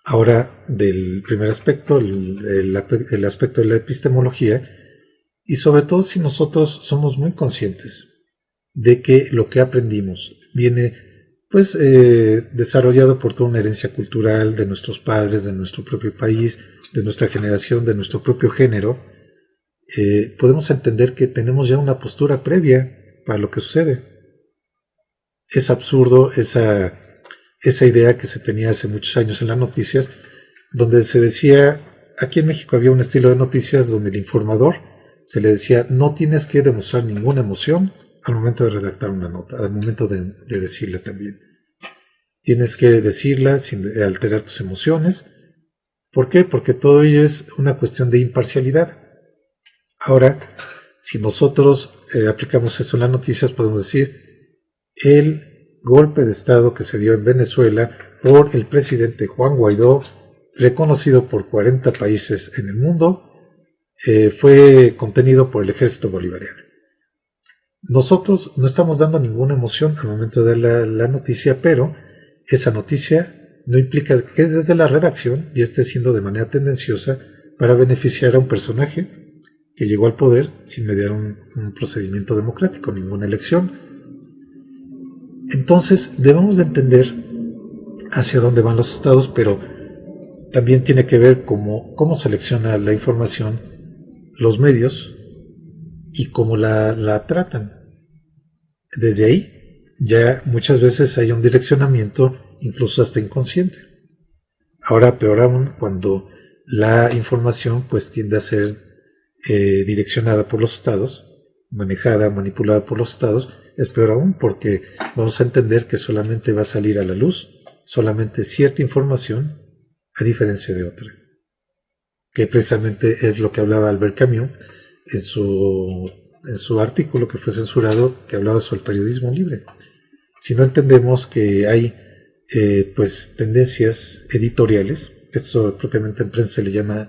ahora del primer aspecto, el aspecto de la epistemología, y sobre todo si nosotros somos muy conscientes de que lo que aprendimos viene pues desarrollado por toda una herencia cultural de nuestros padres, de nuestro propio país, de nuestra generación, de nuestro propio género, podemos entender que tenemos ya una postura previa para lo que sucede. Es absurdo esa esa idea que se tenía hace muchos años en las noticias, donde se decía, aquí en México había un estilo de noticias donde el informador se le decía, no tienes que demostrar ninguna emoción al momento de redactar una nota, al momento de decirla también. Tienes que decirla sin alterar tus emociones. ¿Por qué? Porque todo ello es una cuestión de imparcialidad. Ahora, si nosotros aplicamos esto en las noticias, podemos decir, el golpe de Estado que se dio en Venezuela por el presidente Juan Guaidó, reconocido por 40 países en el mundo, fue contenido por el ejército bolivariano. Nosotros no estamos dando ninguna emoción al momento de la noticia, pero esa noticia no implica que desde la redacción ya esté siendo de manera tendenciosa para beneficiar a un personaje que llegó al poder sin mediar un procedimiento democrático, ninguna elección. Entonces debemos de entender hacia dónde van los estados, pero también tiene que ver cómo selecciona la información los medios y cómo la tratan. Desde ahí ya muchas veces hay un direccionamiento incluso hasta inconsciente. Ahora peor aún cuando la información pues tiende a ser direccionada por los estados, manejada, manipulada por los estados, es peor aún porque vamos a entender que solamente va a salir a la luz solamente cierta información a diferencia de otra, que precisamente es lo que hablaba Albert Camus en su artículo que fue censurado, que hablaba sobre el periodismo libre. Si no entendemos que hay pues tendencias editoriales, esto propiamente en prensa se le llama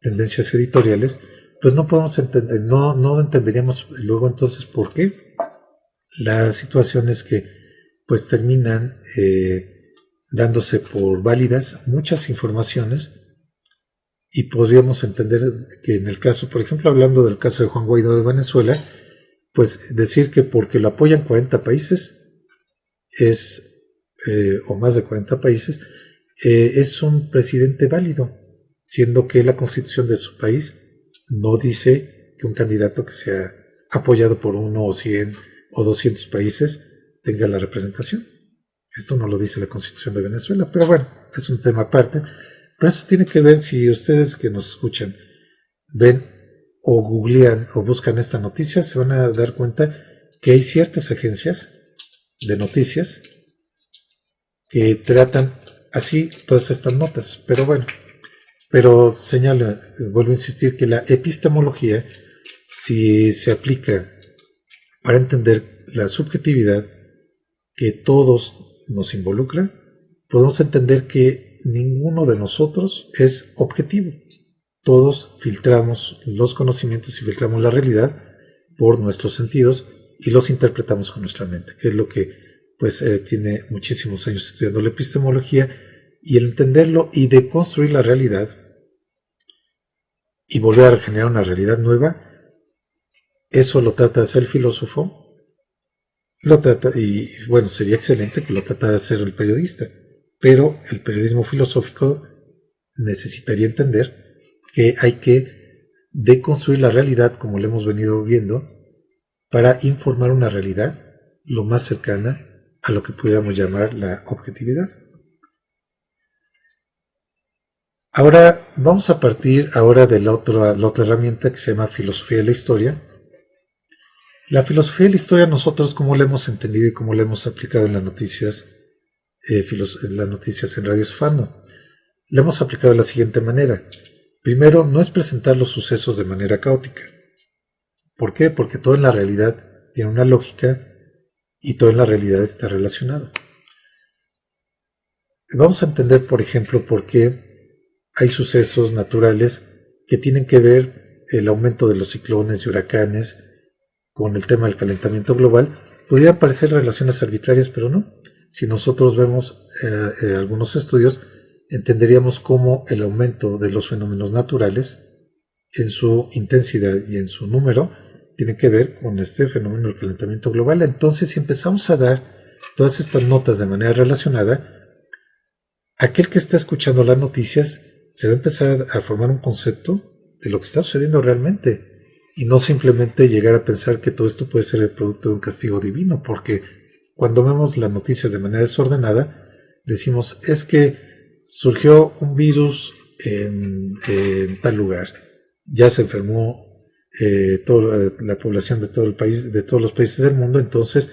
tendencias editoriales, pues no podemos entender, no entenderíamos luego entonces por qué las situaciones que pues terminan dándose por válidas muchas informaciones, y podríamos entender que en el caso, por ejemplo, hablando del caso de Juan Guaidó de Venezuela, pues decir que porque lo apoyan 40 países o más de 40 países, es un presidente válido, siendo que la constitución de su país no dice que un candidato que sea apoyado por 1 o 100 o 200 países tenga la representación. Esto no lo dice la constitución de Venezuela, pero bueno, es un tema aparte. Pero eso tiene que ver, si ustedes que nos escuchan ven o googlean o buscan esta noticia, se van a dar cuenta que hay ciertas agencias de noticias que tratan así todas estas notas. Pero bueno, pero señalo, vuelvo a insistir que la epistemología, si se aplica para entender la subjetividad que todos nos involucra, podemos entender que ninguno de nosotros es objetivo. Todos filtramos los conocimientos y filtramos la realidad por nuestros sentidos y los interpretamos con nuestra mente, que es lo que pues tiene muchísimos años estudiando la epistemología, y el entenderlo y deconstruir la realidad y volver a generar una realidad nueva, eso lo trata de hacer el filósofo, lo trata, y bueno, sería excelente que lo tratara de hacer el periodista, pero el periodismo filosófico necesitaría entender que hay que deconstruir la realidad como lo hemos venido viendo para informar una realidad lo más cercana a lo que pudiéramos llamar la objetividad. Ahora vamos a partir ahora de la otra herramienta que se llama filosofía de la historia. La filosofía de la historia, nosotros cómo la hemos entendido y cómo la hemos aplicado en las noticias, en Radio Esfando. La hemos aplicado de la siguiente manera. Primero, no es presentar los sucesos de manera caótica. ¿Por qué? Porque todo en la realidad tiene una lógica y todo en la realidad está relacionado. Vamos a entender, por ejemplo, por qué hay sucesos naturales que tienen que ver el aumento de los ciclones y huracanes con el tema del calentamiento global. Podrían parecer relaciones arbitrarias, pero no. Si nosotros vemos algunos estudios, entenderíamos cómo el aumento de los fenómenos naturales en su intensidad y en su número tiene que ver con este fenómeno del calentamiento global. Entonces, si empezamos a dar todas estas notas de manera relacionada, aquel que está escuchando las noticias se va a empezar a formar un concepto de lo que está sucediendo realmente, y no simplemente llegar a pensar que todo esto puede ser el producto de un castigo divino, porque cuando vemos las noticias de manera desordenada, decimos, es que surgió un virus en tal lugar, ya se enfermó toda la población de todo el país, de todos los países del mundo, entonces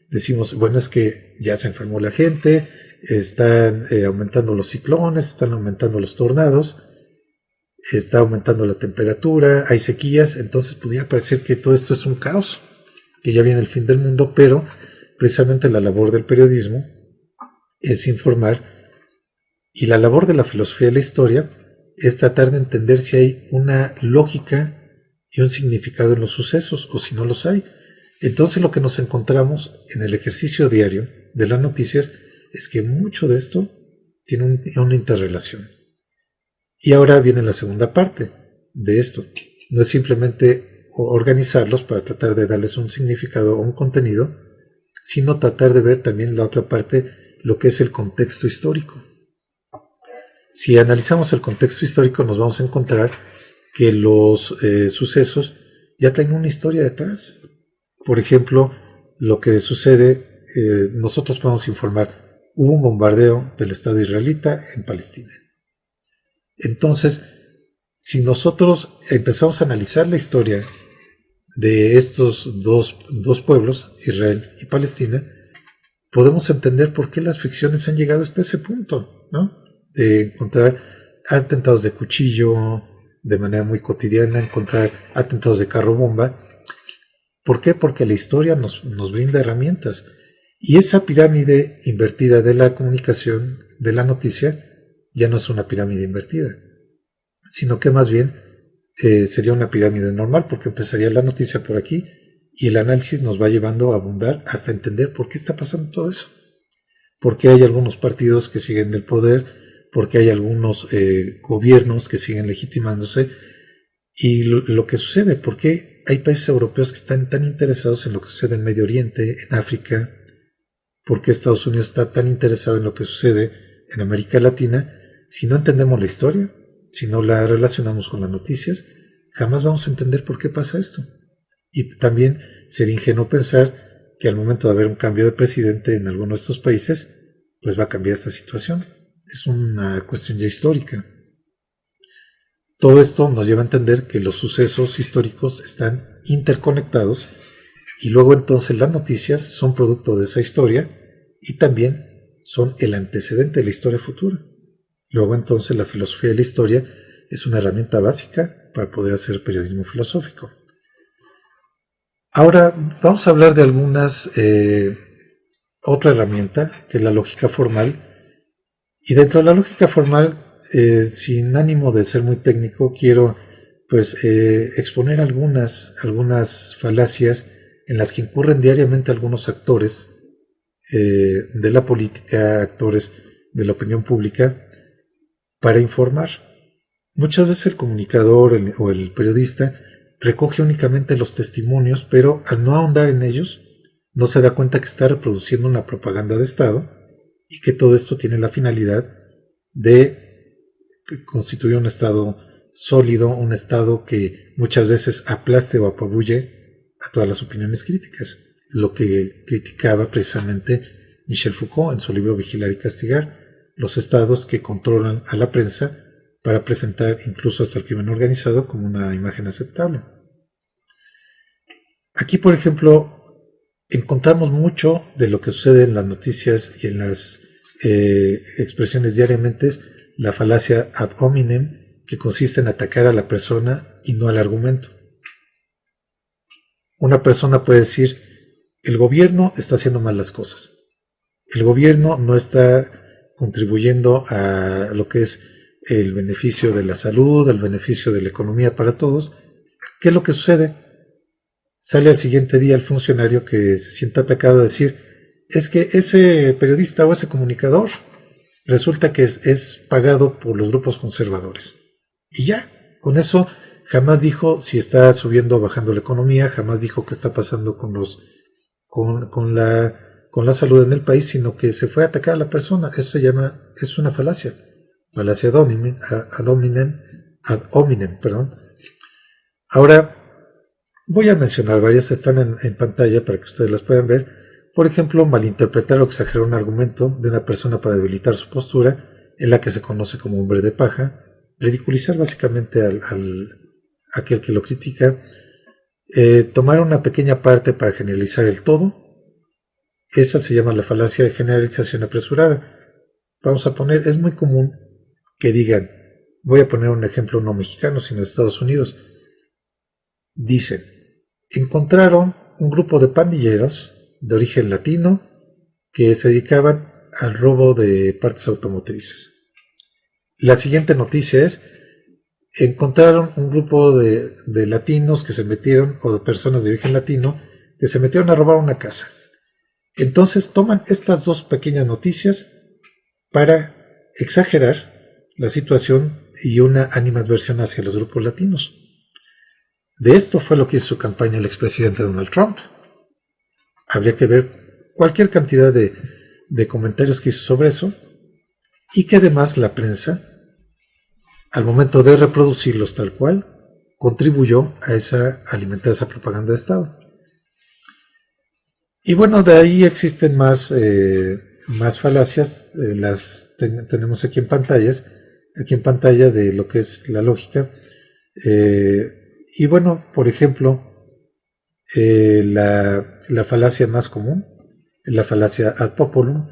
decimos, bueno, es que ya se enfermó la gente, están aumentando los ciclones, están aumentando los tornados, está aumentando la temperatura, hay sequías, entonces pudiera parecer que todo esto es un caos, que ya viene el fin del mundo, pero precisamente la labor del periodismo es informar, y la labor de la filosofía de la historia es tratar de entender si hay una lógica y un significado en los sucesos, o si no los hay. Entonces lo que nos encontramos en el ejercicio diario de las noticias es que mucho de esto tiene una interrelación. Y ahora viene la segunda parte de esto. No es simplemente organizarlos para tratar de darles un significado o un contenido, sino tratar de ver también la otra parte, lo que es el contexto histórico. Si analizamos el contexto histórico, nos vamos a encontrar que los sucesos ya traen una historia detrás. Por ejemplo, lo que sucede, nosotros podemos informar, hubo un bombardeo del Estado israelita en Palestina. Entonces, si nosotros empezamos a analizar la historia de estos dos pueblos, Israel y Palestina, podemos entender por qué las fricciones han llegado hasta ese punto, ¿no? De encontrar atentados de cuchillo de manera muy cotidiana, encontrar atentados de carro bomba. ¿Por qué? Porque la historia nos brinda herramientas. Y esa pirámide invertida de la comunicación, de la noticia, ya no es una pirámide invertida, sino que más bien sería una pirámide normal, porque empezaría la noticia por aquí y el análisis nos va llevando a abundar hasta entender por qué está pasando todo eso. Por qué hay algunos partidos que siguen el poder, por qué hay algunos gobiernos que siguen legitimándose, y lo que sucede, por qué hay países europeos que están tan interesados en lo que sucede en Medio Oriente, en África, por qué Estados Unidos está tan interesado en lo que sucede en América Latina. Si no entendemos la historia, si no la relacionamos con las noticias, jamás vamos a entender por qué pasa esto. Y también sería ingenuo pensar que al momento de haber un cambio de presidente en alguno de estos países, pues va a cambiar esta situación. Es una cuestión ya histórica. Todo esto nos lleva a entender que los sucesos históricos están interconectados, y luego entonces las noticias son producto de esa historia y también son el antecedente de la historia futura. Luego entonces la filosofía de la historia es una herramienta básica para poder hacer periodismo filosófico. Ahora vamos a hablar de otra herramienta, que es la lógica formal. Y dentro de la lógica formal, sin ánimo de ser muy técnico, quiero exponer algunas falacias en las que incurren diariamente algunos actores de la política, actores de la opinión pública, para informar. Muchas veces el comunicador o el periodista recoge únicamente los testimonios, pero al no ahondar en ellos, no se da cuenta que está reproduciendo una propaganda de Estado, y que todo esto tiene la finalidad de constituir un Estado sólido, un Estado que muchas veces aplaste o apabulle a todas las opiniones críticas, lo que criticaba precisamente Michel Foucault en su libro Vigilar y Castigar, los estados que controlan a la prensa para presentar incluso hasta el crimen organizado como una imagen aceptable. Aquí, por ejemplo, encontramos mucho de lo que sucede en las noticias y en las expresiones diariamente, la falacia ad hominem, que consiste en atacar a la persona y no al argumento. Una persona puede decir, el gobierno está haciendo mal las cosas, el gobierno no está contribuyendo a lo que es el beneficio de la salud, el beneficio de la economía para todos. ¿Qué es lo que sucede? Sale al siguiente día el funcionario que se siente atacado a decir, es que ese periodista o ese comunicador resulta que es pagado por los grupos conservadores. Y ya, con eso jamás dijo si está subiendo o bajando la economía, jamás dijo qué está pasando con la salud en el país, sino que se fue a atacar a la persona. Eso es una falacia ad hominem. Ahora, voy a mencionar varias, están en pantalla para que ustedes las puedan ver. Por ejemplo, malinterpretar o exagerar un argumento de una persona para debilitar su postura, en la que se conoce como hombre de paja, ridiculizar básicamente aquel que lo critica, tomar una pequeña parte para generalizar el todo. Esa se llama la falacia de generalización apresurada. Vamos a poner, es muy común que digan, voy a poner un ejemplo no mexicano, sino de Estados Unidos. Dicen, encontraron un grupo de pandilleros de origen latino que se dedicaban al robo de partes automotrices. La siguiente noticia es, encontraron un grupo de latinos que se metieron, o de personas de origen latino, que se metieron a robar una casa. Entonces toman estas dos pequeñas noticias para exagerar la situación y una animadversión hacia los grupos latinos. De esto fue lo que hizo su campaña el expresidente Donald Trump. Habría que ver cualquier cantidad de comentarios que hizo sobre eso, y que además la prensa, al momento de reproducirlos tal cual, contribuyó a alimentar esa propaganda de Estado. Y bueno, de ahí existen más falacias, tenemos aquí en pantalla de lo que es la lógica. Y bueno, por ejemplo, la falacia más común, la falacia ad populum,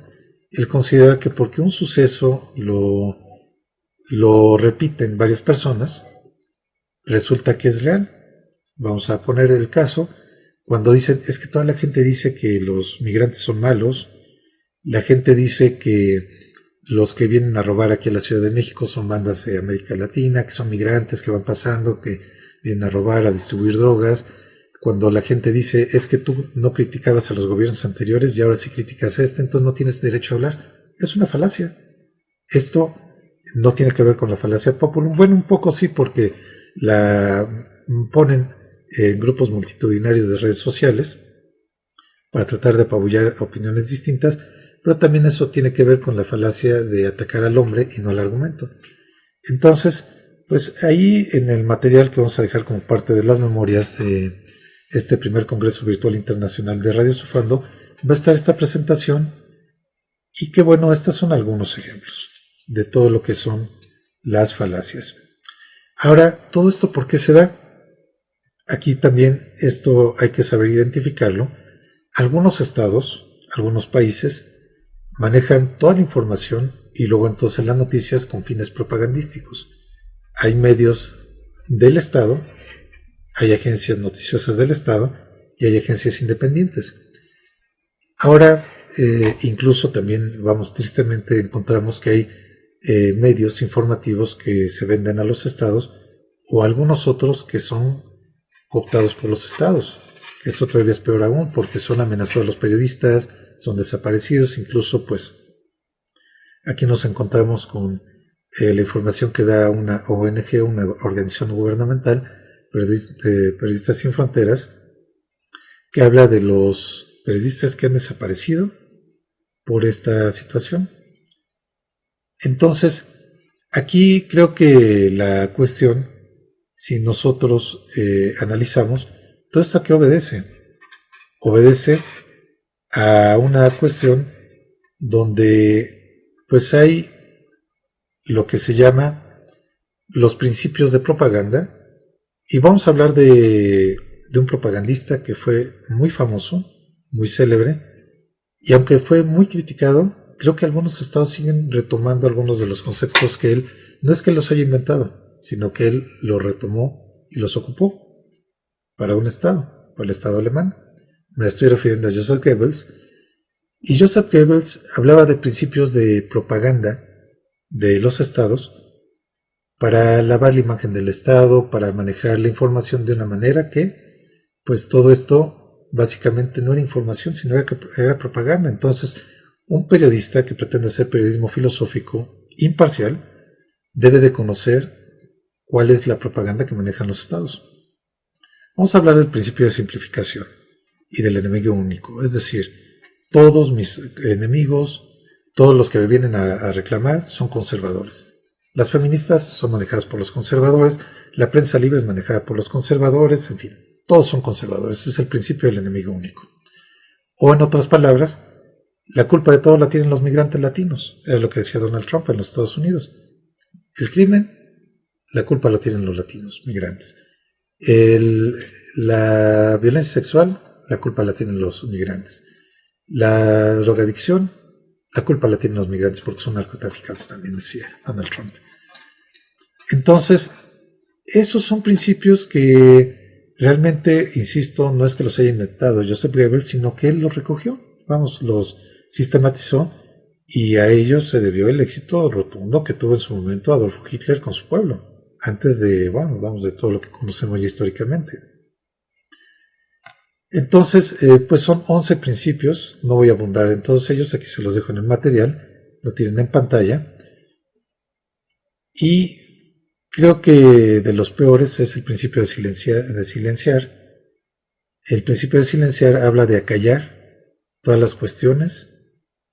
él considera que porque un suceso lo repiten varias personas, resulta que es real. Vamos a poner el caso, cuando dicen, es que toda la gente dice que los migrantes son malos, la gente dice que los que vienen a robar aquí a la Ciudad de México son bandas de América Latina, que son migrantes que van pasando, que vienen a robar, a distribuir drogas. Cuando la gente dice, es que tú no criticabas a los gobiernos anteriores y ahora sí criticas a entonces no tienes derecho a hablar. Es una falacia. Esto no tiene que ver con la falacia ad populum. Bueno, un poco sí, porque la ponen en grupos multitudinarios de redes sociales para tratar de apabullar opiniones distintas, pero también eso tiene que ver con la falacia de atacar al hombre y no al argumento. Entonces, pues ahí en el material que vamos a dejar como parte de las memorias de este primer Congreso Virtual Internacional de Radio Sufando, va a estar esta presentación, y que bueno, estos son algunos ejemplos de todo lo que son las falacias. Ahora, ¿todo esto por qué se da? Aquí también esto hay que saber identificarlo. Algunos estados, algunos países, manejan toda la información y luego entonces las noticias con fines propagandísticos. Hay medios del Estado, hay agencias noticiosas del Estado y hay agencias independientes. Ahora, incluso también, tristemente encontramos que hay medios informativos que se venden a los estados, o algunos otros que son cooptados por los estados. Esto todavía es peor aún, porque son amenazados los periodistas, son desaparecidos. Incluso pues aquí nos encontramos con la información que da una ONG, una organización gubernamental, Periodistas Sin Fronteras, que habla de los periodistas que han desaparecido por esta situación. Entonces, aquí creo que la cuestión, si nosotros analizamos, todo esto a qué obedece. Obedece a una cuestión donde pues hay lo que se llama los principios de propaganda, y vamos a hablar de un propagandista que fue muy famoso, muy célebre, y aunque fue muy criticado, creo que algunos estados siguen retomando algunos de los conceptos que él, no es que los haya inventado, sino que él los retomó y los ocupó para un estado, para el estado alemán. Me estoy refiriendo a Joseph Goebbels, y Joseph Goebbels hablaba de principios de propaganda de los estados para lavar la imagen del estado, para manejar la información de una manera que, pues todo esto básicamente no era información, sino era propaganda. Entonces, un periodista que pretende hacer periodismo filosófico imparcial debe de conocer cuál es la propaganda que manejan los estados. Vamos a hablar del principio de simplificación y del enemigo único, es decir, todos mis enemigos, todos los que me vienen a reclamar son conservadores. Las feministas son manejadas por los conservadores, la prensa libre es manejada por los conservadores, en fin, todos son conservadores. Ese es el principio del enemigo único. O en otras palabras, la culpa de todo la tienen los migrantes latinos, era lo que decía Donald Trump en los Estados Unidos. El crimen, la culpa la tienen los latinos, migrantes. La violencia sexual, la culpa la tienen los migrantes. La drogadicción, la culpa la tienen los migrantes porque son narcotraficantes, también decía Donald Trump. Entonces, esos son principios que realmente, insisto, no es que los haya inventado Joseph Goebbels, sino que él los recogió, los sistematizó, y a ellos se debió el éxito rotundo que tuvo en su momento Adolfo Hitler con su pueblo, antes de, de todo lo que conocemos ya históricamente. Entonces, pues son 11 principios, no voy a abundar en todos ellos, aquí se los dejo en el material, lo tienen en pantalla, y creo que de los peores es el principio de silenciar. El principio de silenciar habla de acallar todas las cuestiones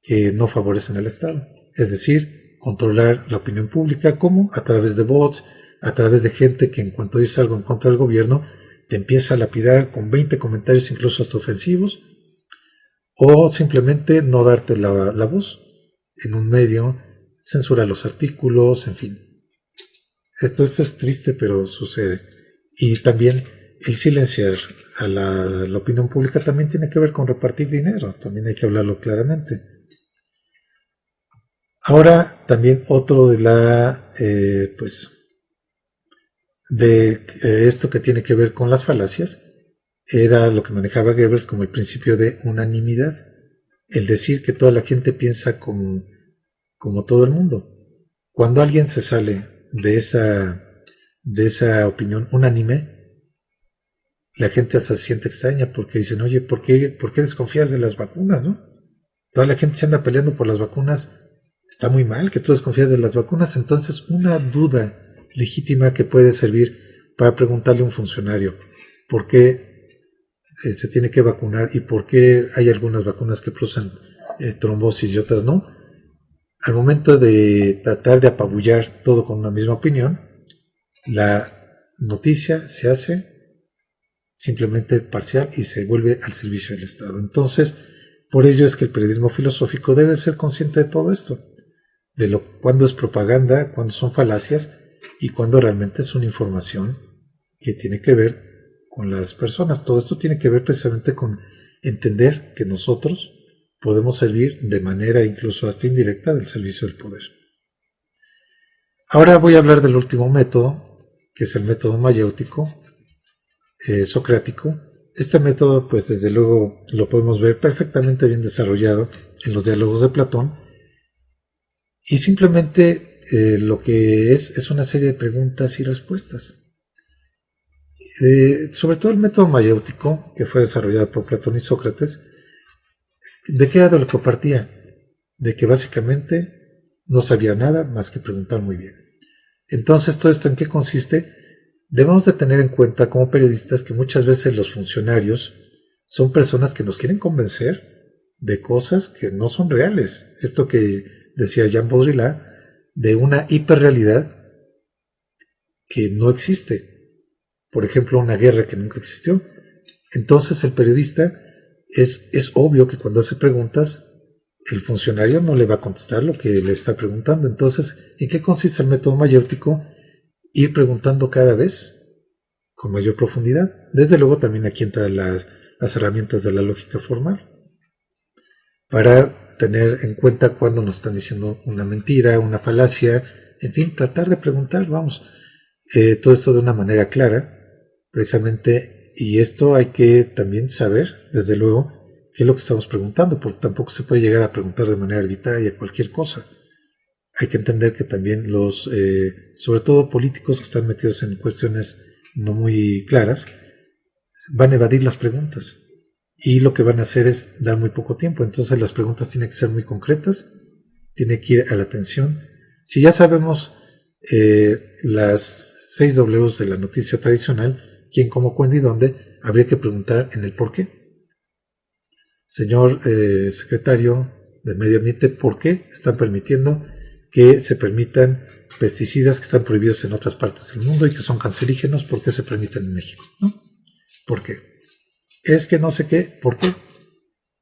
que no favorecen al Estado, es decir, controlar la opinión pública, como a través de bots, a través de gente que en cuanto dice algo en contra del gobierno, te empieza a lapidar con 20 comentarios incluso hasta ofensivos, o simplemente no darte la voz en un medio, censura los artículos, en fin. Esto es triste, pero sucede. Y también el silenciar a la opinión pública también tiene que ver con repartir dinero, también hay que hablarlo claramente. Ahora también otro de esto que tiene que ver con las falacias era lo que manejaba Goebbels como el principio de unanimidad, el decir que toda la gente piensa como todo el mundo. Cuando alguien se sale de esa opinión unánime, la gente hasta se siente extraña porque dicen, oye, ¿por qué desconfías de las vacunas, no? Toda la gente se anda peleando por las vacunas, está muy mal que tú desconfías de las vacunas. Entonces, una duda legítima que puede servir para preguntarle a un funcionario por qué se tiene que vacunar y por qué hay algunas vacunas que producen trombosis y otras no. Al momento de tratar de apabullar todo con una misma opinión, la noticia se hace simplemente parcial y se vuelve al servicio del Estado. Entonces, por ello es que el periodismo filosófico debe ser consciente de todo esto, de cuándo es propaganda, cuándo son falacias y cuándo realmente es una información que tiene que ver con las personas. Todo esto tiene que ver precisamente con entender que nosotros podemos servir de manera incluso hasta indirecta del servicio del poder. Ahora voy a hablar del último método, que es el método mayéutico, socrático. Este método, pues desde luego lo podemos ver perfectamente bien desarrollado en los diálogos de Platón, y simplemente lo que es una serie de preguntas y respuestas. Sobre todo el método mayéutico, que fue desarrollado por Platón y Sócrates, ¿de qué era de lo que partía? De que básicamente no sabía nada más que preguntar muy bien. Entonces, ¿todo esto en qué consiste? Debemos de tener en cuenta como periodistas que muchas veces los funcionarios son personas que nos quieren convencer de cosas que no son reales. Esto que decía Jean Baudrillard, de una hiperrealidad que no existe. Por ejemplo, una guerra que nunca existió. Entonces el periodista es obvio que cuando hace preguntas, el funcionario no le va a contestar lo que le está preguntando. Entonces, ¿en qué consiste el método mayéutico? Ir preguntando cada vez con mayor profundidad. Desde luego también aquí entran las herramientas de la lógica formal para tener en cuenta cuando nos están diciendo una mentira, una falacia, en fin, tratar de preguntar, todo esto de una manera clara, precisamente, y esto hay que también saber, desde luego, qué es lo que estamos preguntando, porque tampoco se puede llegar a preguntar de manera arbitraria cualquier cosa. Hay que entender que también sobre todo políticos que están metidos en cuestiones no muy claras, van a evadir las preguntas. Y lo que van a hacer es dar muy poco tiempo. Entonces las preguntas tienen que ser muy concretas, tiene que ir a la atención. Si ya sabemos las 6 Ws de la noticia tradicional, quién, cómo, cuándo y dónde, habría que preguntar en el por qué. Señor secretario de Medio Ambiente, ¿por qué están permitiendo que se permitan pesticidas que están prohibidos en otras partes del mundo y que son cancerígenos? ¿Por qué se permiten en México? ¿No? ¿Por qué? Es que no sé qué, ¿por qué?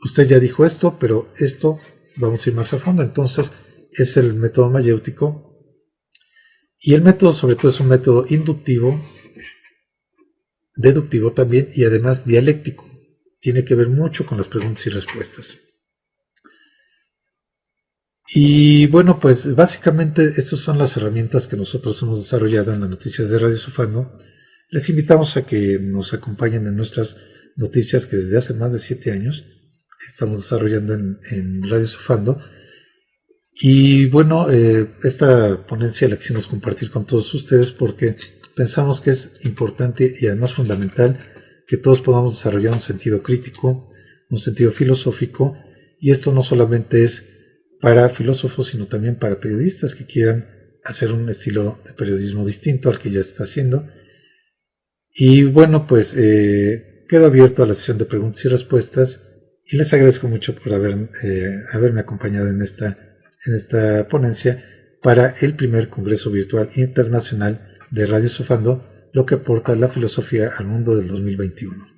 usted ya dijo esto, pero esto vamos a ir más a fondo. Entonces, es el método mayéutico. Y el método, sobre todo, es un método inductivo, deductivo también, y además dialéctico. Tiene que ver mucho con las preguntas y respuestas. Y bueno, pues básicamente estas son las herramientas que nosotros hemos desarrollado en las noticias de Radio Sofando. Les invitamos a que nos acompañen en nuestras noticias que desde hace más de 7 años estamos desarrollando en Radio Sofando. Y bueno, esta ponencia la quisimos compartir con todos ustedes porque pensamos que es importante y además fundamental que todos podamos desarrollar un sentido crítico, un sentido filosófico, y esto no solamente es para filósofos, sino también para periodistas que quieran hacer un estilo de periodismo distinto al que ya se está haciendo. Y bueno, pues quedo abierto a la sesión de preguntas y respuestas y les agradezco mucho por haberme acompañado en esta ponencia para el primer Congreso Virtual Internacional de Radio Sofando, lo que aporta la filosofía al mundo del 2021.